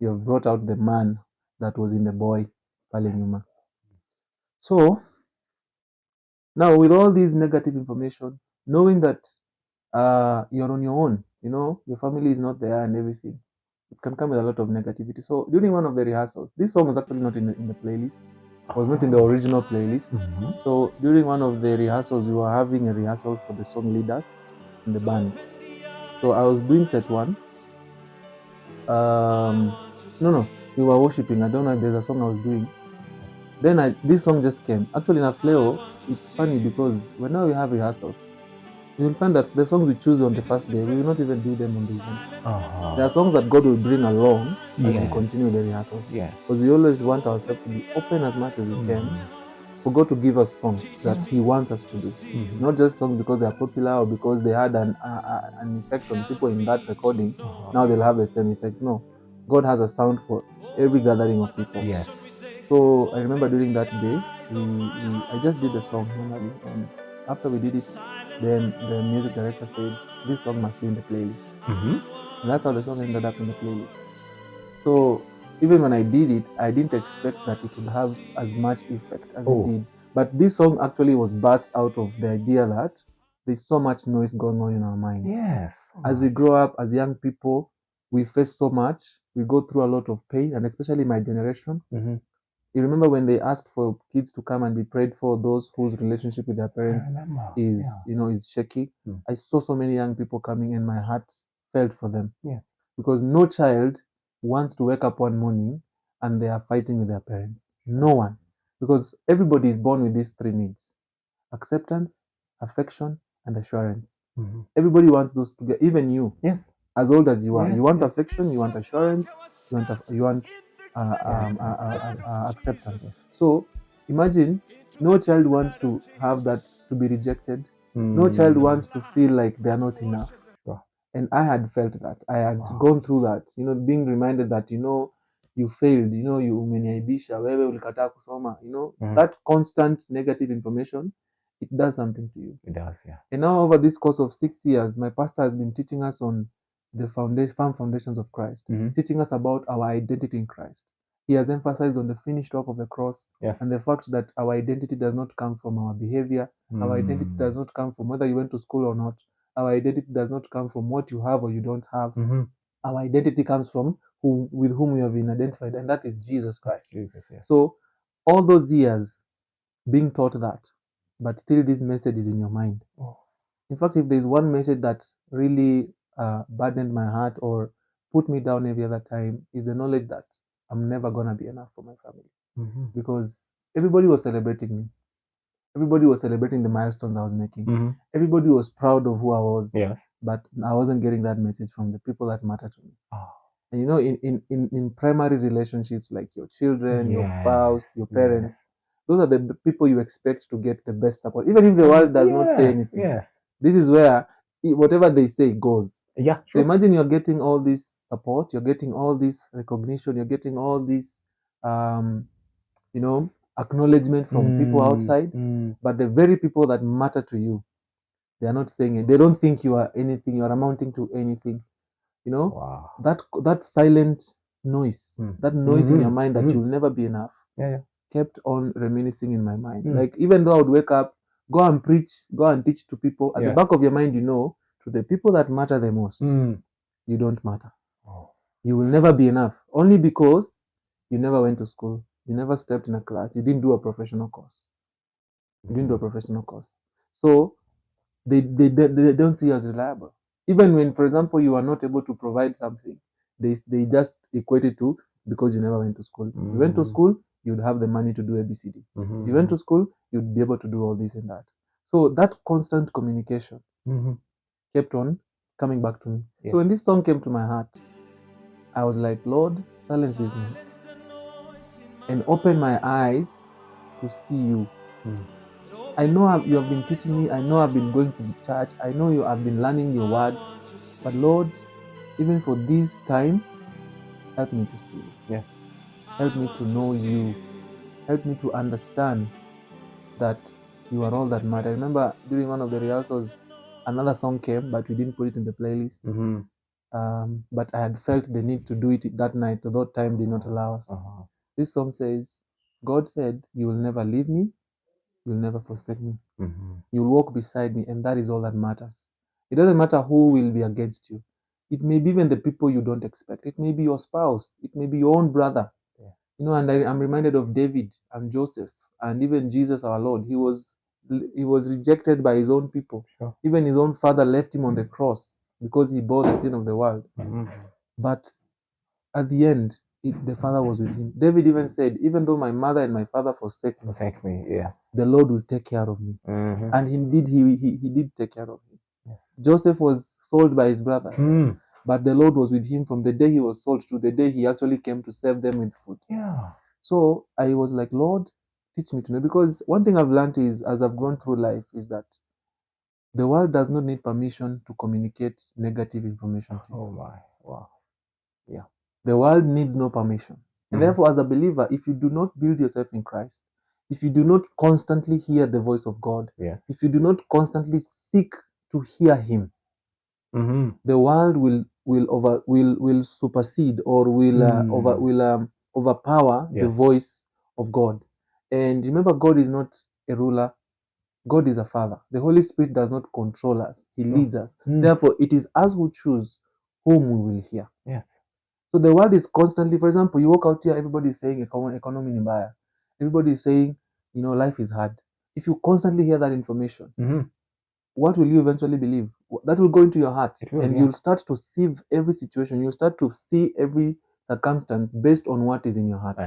You have brought out the man that was in the boy, pale nyuma. So now, with all this negative information, knowing that you're on your own, your family is not there and everything, it can come with a lot of negativity. So during one of the rehearsals, this song was actually not in the playlist. It was not in the original playlist. So during one of the rehearsals, we were having a rehearsal for the song leaders in the band. So I was doing set one. We were worshiping. I don't know if there's a song I was doing. Then this song just came. Actually, in Afleo, it's funny because whenever we have rehearsals, you will find that the songs we choose on the first day, we will not even do them on the event. There are songs that God will bring along as we continue the rehearsals. Because we always want ourselves to be open as much as we can for God to give us songs that He wants us to do. Not just songs because they are popular or because they had an effect on people in that recording. Now they'll have the same effect. No. God has a sound for every gathering of people. So I remember during that day, I just did the song normally, and after we did it, then the music director said, this song must be in the playlist. And that's how the song ended up in the playlist. So even when I did it, I didn't expect that it would have as much effect as it did. But this song actually was birthed out of the idea that there's so much noise going on in our minds. As we grow up as young people, we face so much. We go through a lot of pain, and especially my generation. You remember when they asked for kids to come and be prayed for, those whose relationship with their parents is shaky. I saw so many young people coming, and my heart felt for them. Because no child wants to wake up one morning and they are fighting with their parents. No one. Because everybody is born with these three needs: acceptance, affection, and assurance. Everybody wants those together. Even you, as old as you are, you want affection, you want assurance, you want acceptance. So imagine, no child wants to have that, to be rejected. No child wants to feel like they are not enough. And I had felt that. I had gone through that, being reminded that, you failed, you umeniaibisha, wewe ulikataa kusoma, that constant negative information, it does something to you. It does, yeah. And now over this course of 6 years, my pastor has been teaching us on the firm foundations of Christ, teaching us about our identity in Christ. He has emphasized on the finished work of the cross, and the fact that our identity does not come from our behavior. Our identity does not come from whether you went to school or not. Our identity does not come from what you have or you don't have. Our identity comes from with whom we have been identified, and that is Jesus Christ. So all those years being taught that, but still this message is in your mind. In fact, if there's one message that really burdened my heart or put me down every other time, is the knowledge that I'm never gonna be enough for my family. Because everybody was celebrating me. Everybody was celebrating the milestones I was making. Everybody was proud of who I was. Yes. But I wasn't getting that message from the people that matter to me. Oh. And in primary relationships like your children, your spouse, your parents, those are the people you expect to get the best support, even if the world does not say anything. Yes. This is where whatever they say goes. Yeah. So imagine you're getting all this support, you're getting all this recognition, you're getting all this, acknowledgement from people outside, but the very people that matter to you, they are not saying it. They don't think you are anything. You are amounting to anything. Wow. That silent noise, that noise in your mind that you'll never be enough, kept on reminiscing in my mind. Like even though I would wake up, go and preach, go and teach to people, at the back of your mind, to the people that matter the most, you don't matter. Oh. You will never be enough, only because you never went to school, you never stepped in a class, you didn't do a professional course. So they don't see you as reliable. Even when, for example, you are not able to provide something, they just equate it to because you never went to school. If you went to school, you'd have the money to do ABCD. If you went to school, you'd be able to do all this and that. So that constant communication kept on coming back to me. So when this song came to my heart, I was like, Lord, silence this noise and open my eyes to see you. I know you have been teaching me. I know I've been going to the church. I know you have been learning your word. But Lord, even for this time, help me to see you. Yes. Help me to know you. Help me to understand that you are all that matter. I remember during one of the rehearsals, another song came, but we didn't put it in the playlist. But I had felt the need to do it that night, although time did not allow us. This song says, God said, you will never leave me. You'll never forsake me. You'll walk beside me, and that is all that matters. It doesn't matter who will be against you. It may be even the people you don't expect. It may be your spouse. It may be your own brother. And I'm reminded of David and Joseph and even Jesus our Lord. He was rejected by his own people. Sure. Even his own father left him on the cross because he bore the sin of the world. But at the end, the Father was with him. David even said, even though my mother and my father forsake me, yes, the Lord will take care of me. And indeed, he did take care of him. Yes. Joseph was sold by his brothers, but the Lord was with him from the day he was sold to the day he actually came to serve them with food. So I was like, Lord, teach me to know. Because one thing I've learned is, as I've gone through life, is that the world does not need permission to communicate negative information to you. Oh my, wow. Yeah. The world needs no permission. And therefore, as a believer, if you do not build yourself in Christ, if you do not constantly hear the voice of God, if you do not constantly seek to hear Him, the world will supersede or will overpower the voice of God. And remember, God is not a ruler. God is a Father. The Holy Spirit does not control us. He leads us. Therefore, it is us who choose whom we will hear. Yes. So the world is constantly, for example, you walk out here, everybody is saying economy ni mbaya. Everybody is saying, life is hard. If you constantly hear that information, what will you eventually believe? That will go into your heart, and you'll start to sieve every situation. You'll start to see every circumstance based on what is in your heart.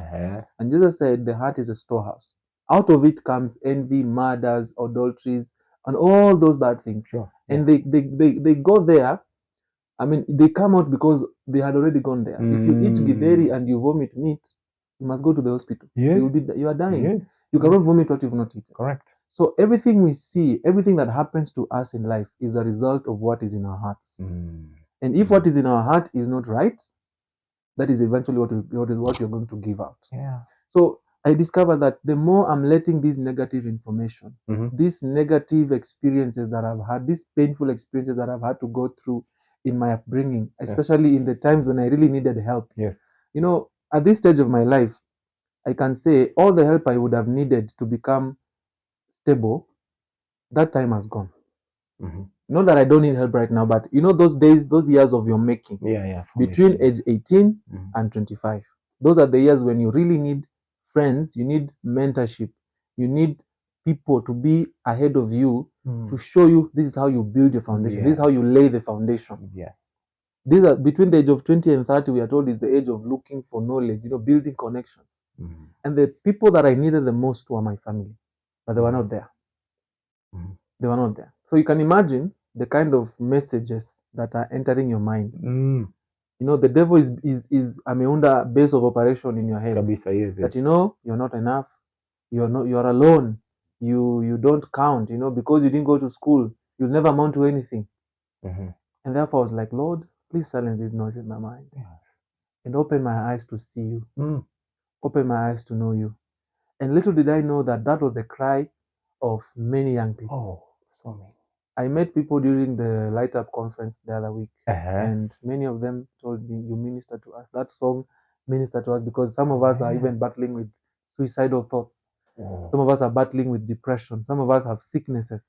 And Jesus said, the heart is a storehouse. Out of it comes envy, murders, adulteries, and all those bad things. And they go there. I mean, they come out because they had already gone there. If you eat githeri and you vomit meat, you must go to the hospital. You are dying. You cannot vomit what you've not eaten. Correct. So everything we see, everything that happens to us in life is a result of what is in our hearts. And if what is in our heart is not right, that is eventually what you're going to give out. So I discovered that the more I'm letting this negative information, these negative experiences that I've had, these painful experiences that I've had to go through in my upbringing, especially in the times when I really needed help. At this stage of my life, I can say all the help I would have needed to become stable, that time has gone. Not that I don't need help right now, but those days, those years of your making, between age 18 and 25, those are the years when you really need friends, you need mentorship, you need people to be ahead of you to show you this is how you build your foundation, this is how you lay the foundation. These are between the age of 20 and 30, we are told, is the age of looking for knowledge, building connections. And the people that I needed the most were my family, but they were not there. They were not there. So you can imagine the kind of messages that are entering your mind. You know, the devil is ameunda base of operation in your head. Kabisa, yes, That, you know, you're not enough, you're alone, you don't count, you know, because you didn't go to school, you'll never amount to anything. And therefore I was like, Lord, please silence this noise in my mind. And open my eyes to see you. Open my eyes to know you. And little did I know that that was the cry of many young people. So many. I met people during the Light Up conference the other week, and many of them told me, you minister to us. That song ministered to us because some of us are even battling with suicidal thoughts. Some of us are battling with depression. Some of us have sicknesses.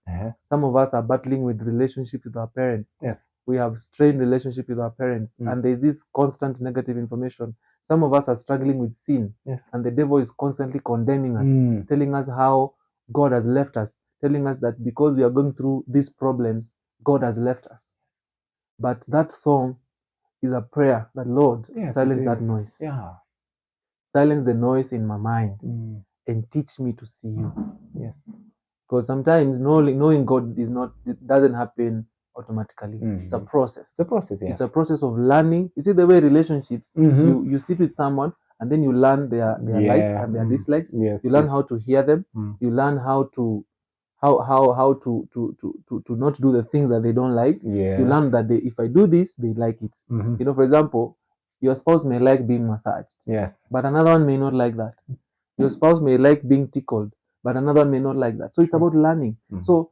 Some of us are battling with relationships with our parents. Yes. We have strained relationship with our parents, and there's this constant negative information. Some of us are struggling with sin, and the devil is constantly condemning us, telling us how God has left us, telling us that because we are going through these problems, God has left us. But that song is a prayer that, Lord, silence that noise. Silence the noise in my mind and teach me to see you. Because sometimes knowing God it doesn't happen automatically. It's a process. It's a process, yes. It's a process of learning. You see the way relationships, you sit with someone and then you learn their likes and their dislikes. Yes, You learn how to hear them. You learn how to not do the things that they don't like. You learn that if I do this, they like it. You know, for example, your spouse may like being massaged. But another one may not like that. Your spouse may like being tickled, but another one may not like that. So it's about learning. So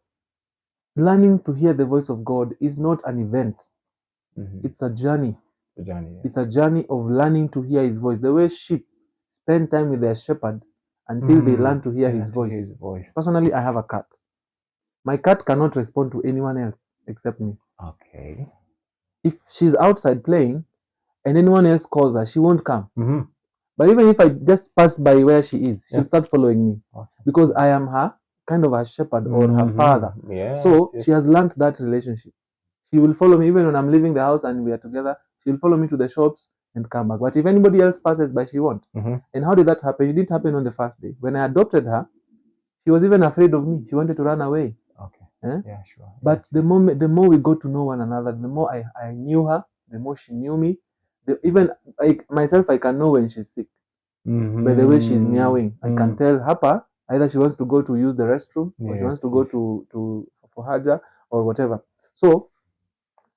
learning to hear the voice of God is not an event. It's a journey. It's a journey of learning to hear his voice. The way sheep spend time with their shepherd until they learn to hear his voice. Personally, I have a cat. My cat cannot respond to anyone else except me. Okay. If she's outside playing and anyone else calls her, she won't come. But even if I just pass by where she is, she'll start following me. Because I am her kind of her shepherd or her father. So she has learned that relationship. She will follow me even when I'm leaving the house and we are together. She'll follow me to the shops and come back. But if anybody else passes by, she won't. And how did that happen? It didn't happen on the first day. When I adopted her, she was even afraid of me. She wanted to run away. Yeah, sure. But the more we got to know one another, the more I knew her, the more she knew me. Even myself, I can know when she's sick. By the way she's meowing, I can tell Hapa either she wants to go to use the restroom or she wants to go to for Haja or whatever. So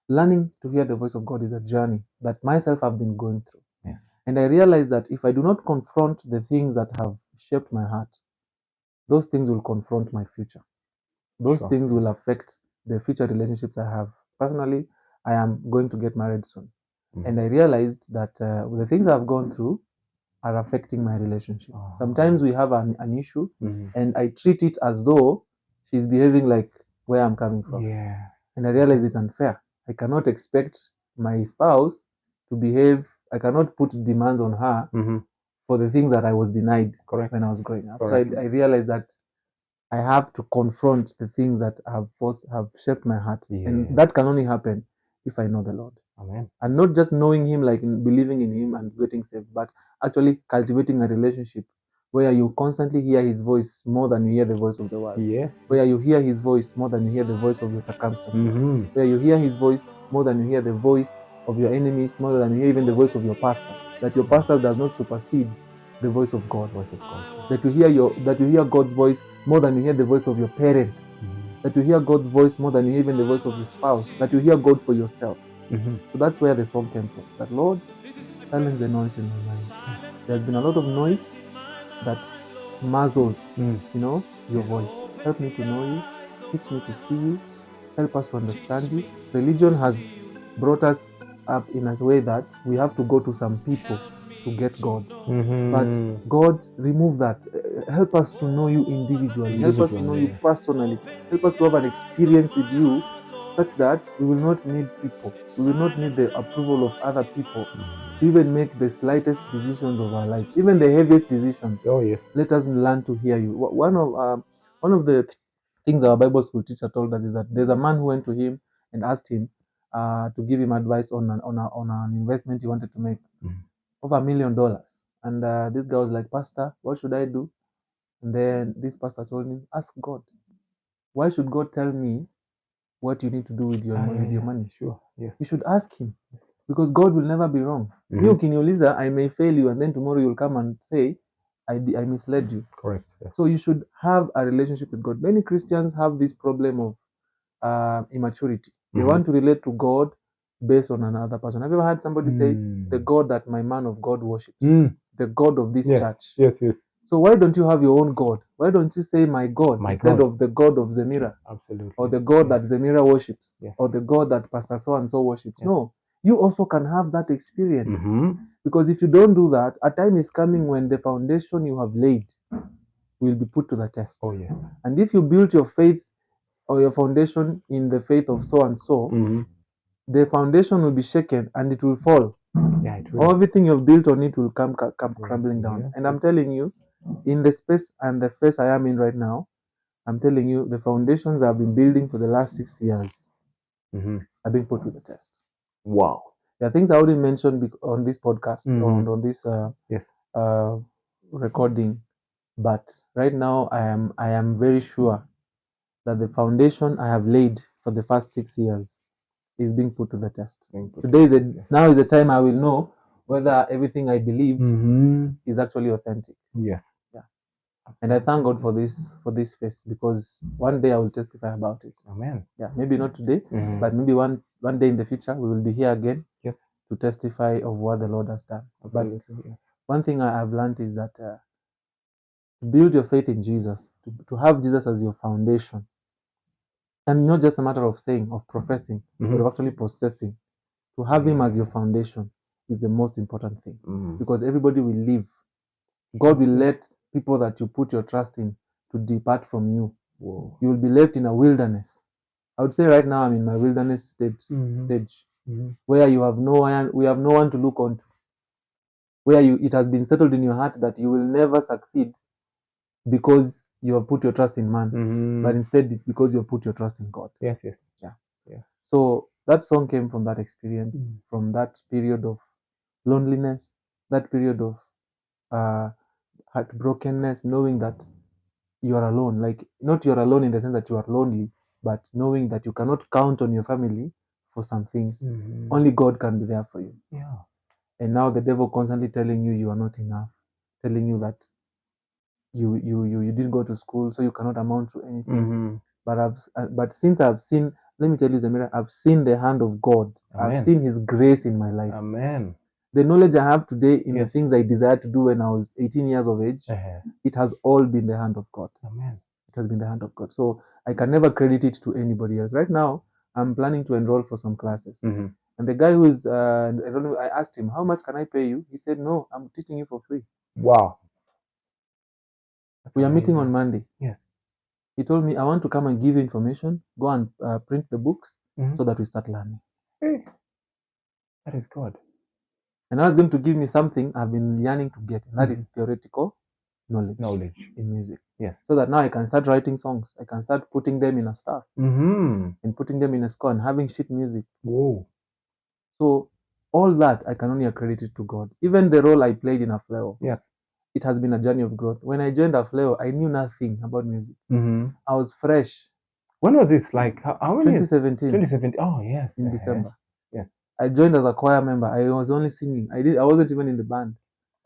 learning to hear the voice of God is a journey that myself have been going through. And I realized that if I do not confront the things that have shaped my heart, those things will confront my future. Those things will affect the future relationships I have. Personally, I am going to get married soon. And I realized that the things I've gone through are affecting my relationship. Sometimes we have an issue and I treat it as though she's behaving like where I'm coming from. And I realize it's unfair. I cannot expect my spouse to behave. I cannot put demands on her for the things that I was denied when I was growing up. So I realized that I have to confront the things that have shaped my heart. And that can only happen if I know the Lord. Amen. And not just knowing him, like believing in him and getting saved, but actually cultivating a relationship where you constantly hear his voice more than you hear the voice of the world. Where you hear his voice more than you hear the voice of your circumstances. Where you hear his voice more than you hear the voice of your enemies, more than you hear even the voice of your pastor. That your pastor does not supersede the voice of God. That you hear God's voice more than you hear the voice of your parent. That you hear God's voice more than you hear even the voice of your spouse. That you hear God for yourself. So that's where the song came from. That, Lord, silence the noise in my mind. There's been a lot of noise that muzzles, your voice. Help me to know you. Teach me to see you. Help us to understand you. Religion has brought us up in a way that we have to go to some people to get God. But God, remove that. Help us to know you individually. Help us to know you personally. Help us to have an experience with you such that we will not need people. We will not need the approval of other people to even make the slightest decisions of our life, even the heaviest decisions. Let us learn to hear you. One of the things our Bible school teacher told us is that there's a man who went to him and asked him to give him advice on an investment he wanted to make over $1 million. And this guy was like, Pastor, what should I do? And then this pastor told him, ask God. why should God tell me what you need to do with your money? Sure. Yes. You should ask him, Yes. because God will never be wrong. Mhm. You ukiniuliza, I may fail you, and then tomorrow you'll come and say, I misled you. Correct. Yes. So you should have a relationship with God. Many Christians have this problem of immaturity. They Mhm. want to relate to God based on another person. Have you ever heard somebody say, Mm. the God that my man of God worships, Mm. the God of this Yes. church? Yes. Yes. So why don't you have your own God? Why don't you say my God My instead God. of the God of Zemira, Absolutely. or the God that Yes. Zemira worships, Yes. or the God that Pastor so and so worships? Yes. No, you also can have that experience. Mm-hmm. Because if you don't do that, a time is coming when the foundation you have laid will be put to the test. Oh yes. And if you build your faith or your foundation in the faith of so and so, Mm-hmm. the foundation will be shaken and it will fall. Yeah, it will. Everything you've built on it will come crumbling down. Yes, And I'm yes. telling you, in the space and the phase I am in right now, I'm telling you, the foundations I've been building for the last 6 years Mm-hmm. are being put to the test. Wow. There are things I wouldn't mention on this podcast Mhm. or on this Yes. recording, but right now I am very sure that the foundation I have laid for the first 6 years is being put to the test. Today is now is the time I will know whether everything I believed Mm-hmm. is actually authentic. Yes. Yeah. And I thank God for this space, because one day I will testify about it. Amen. Yeah, maybe not today, Mhm. but maybe one day in the future we will be here again Yes. to testify of what the Lord has done. Absolutely. But Yes. one thing I have learned is that to build your faith in Jesus, to have Jesus as your foundation, and not just a matter of saying, of professing, but of actually possessing, to have him as your foundation is the most important thing. Because everybody will leave. God will let people that you put your trust in to depart from you. Whoa. You will be left in a wilderness. I would say right now I'm in my wilderness stage, where you have we have no one to look on to, where it has been settled in your heart that you will never succeed because you have put your trust in man, but instead it's because you have put your trust in God. Yes. Yes. Yeah. Yeah. So that song came from that experience, from that period of loneliness, that period of heartbrokenness, knowing that you are alone. Like, not you're alone in the sense that you are lonely, but knowing that you cannot count on your family for some things. Only God can be there for you. Yeah. And now the devil constantly telling you are not enough, telling you that you didn't go to school, so you cannot amount to anything. But since I've seen, let me tell you, Zamira, I've seen the hand of God. Amen. I've seen His grace in my life. Amen. The knowledge I have today in the Yes. things I desired to do when I was 18 years of age, it has all been the hand of God. Amen. It has been the hand of God. So I can never credit it to anybody else. Right now, I'm planning to enroll for some classes. And the guy who is enrolling, I asked him, how much can I pay you? He said, no, I'm teaching you for free. Wow. We are meeting on Monday. Yes. He told me, I want to come and give you information, go and print the books so that we start learning. Hey. That is God. And now he's going to give me something I've been yearning to get, and that is theoretical knowledge in music. Yes. So that now I can start writing songs. I can start putting them in a staff and putting them in a score and having sheet music. Whoa. So all that I can only accredit it to God. Even the role I played in Afleo. Yes. It has been a journey of growth. When I joined Afleo, I knew nothing about music. I was fresh. When was this? Like how many 2017. 2017. Oh yes. In December. Yes. I joined as a choir member. I was only singing. I wasn't even in the band.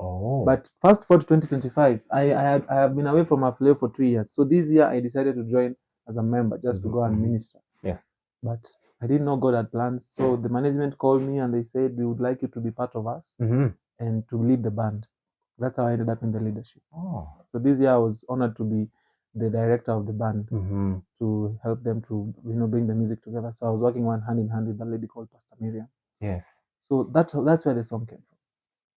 Oh. But fast forward to 2025, I have been away from Afleo for 2 years. So this year I decided to join as a member just to go and minister. Yes. But I didn't know God had plans. So the management called me and they said, we would like you to be part of us and to lead the band. That's how I ended up in the leadership. Oh. So this year I was honored to be the director of the band to help them to bring the music together. So I was working hand in hand with a lady called Pastor Miriam. Yes. So that's where the song came from.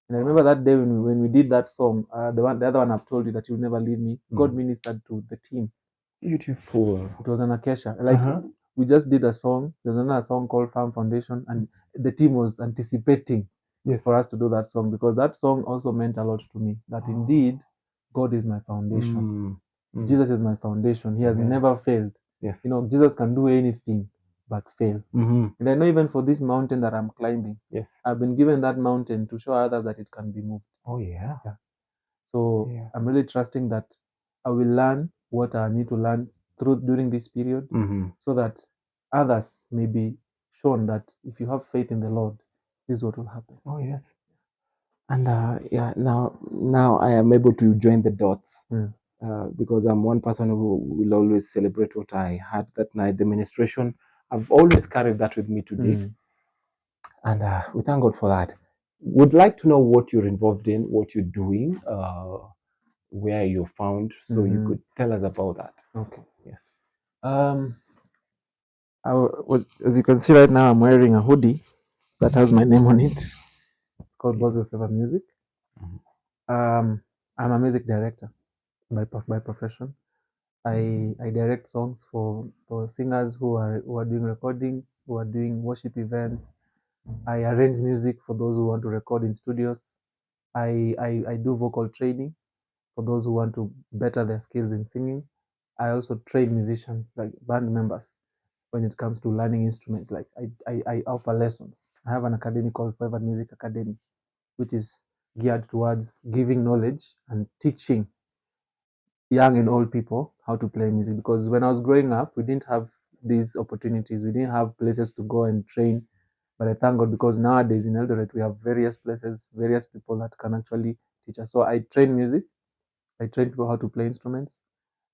And I remember that day when we did that song, the other one I've told you that you'll never leave me. God ministered to the team. Beautiful. It was an acacia. Like we just did a song. There's another song called Farm Foundation, and the team was anticipating for us to do that song, because that song also meant a lot to me. That indeed, God is my foundation. Jesus is my foundation. He has never failed. Yes. Jesus can do anything but fail. And I know even for this mountain that I'm climbing, I've been given that mountain to show others that it can be moved. Oh So I'm really trusting that I will learn what I need to learn during this period, so that others may be shown that if you have faith in the Lord, this is what will happen. Oh yes. And now I am able to join the dots because I'm one person who will always celebrate what I had that night. The ministration, I've always carried that with me to date, and we thank God for that. Would like to know what you're involved in, what you're doing, where you're found, so you could tell us about that. Okay. Yes. As you can see right now, I'm wearing a hoodie that has my name on it. It's called Bozvel Favour Music. I'm a music director by profession. I direct songs for singers who are doing recordings, who are doing worship events. I arrange music for those who want to record in studios. I do vocal training for those who want to better their skills in singing. I also train musicians, like band members, when it comes to learning instruments. Like I offer lessons. I have an academy called Favour Music Academy, which is geared towards giving knowledge and teaching young and old people how to play music. Because when I was growing up, we didn't have these opportunities. We didn't have places to go and train. But I thank God, because nowadays in Eldoret we have various places, various people that can actually teach us. So I train music. I train people how to play instruments,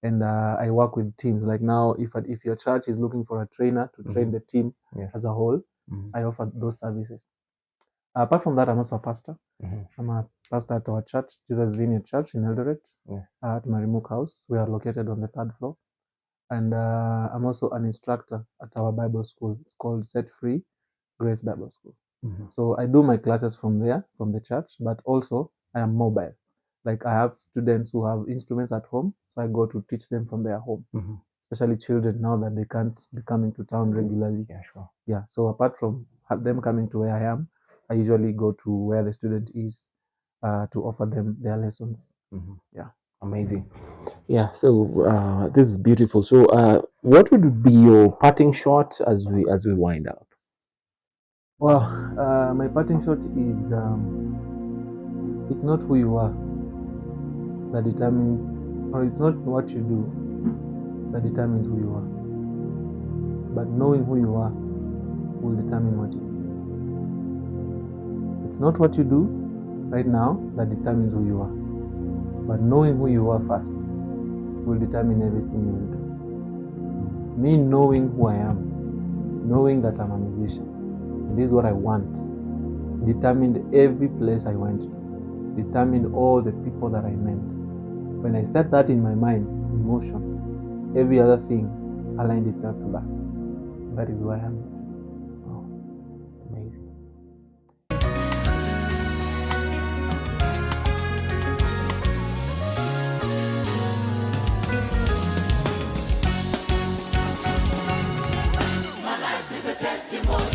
and I work with teams. Like now, if your church is looking for a trainer to train the team as a whole, I offer those services. Apart from that, I'm also a pastor. I'm a pastor at our church, Jesus Vineyard Church in Eldoret, at Marimuk House. We are located on the 3rd floor. And I'm also an instructor at our Bible school. It's called Set Free Grace Bible School. So I do my classes from there, from the church, but also I am mobile. Like I have students who have instruments at home, so I go to teach them from their home, especially children now that they can't be coming to town regularly. Yeah, sure. Yeah, so apart from them coming to where I am, I usually go to where the student is to offer them their lessons. Yeah. Amazing. Yeah, so this is beautiful. So what would be your parting shot as we wind up? Well, my parting shot is it's not who you are that determines, or it's not what you do that determines who you are, but knowing who you are will determine what you do. It's not what you do right now that determines who you are, but knowing who you are first will determine everything you will do. Me knowing who I am, knowing that I'm a musician, this is what I want, determined every place I went to, determined all the people that I met. When I set that in my mind, in motion, every other thing aligned itself to that. That is why I am. Oh, amazing. My life is a testimony.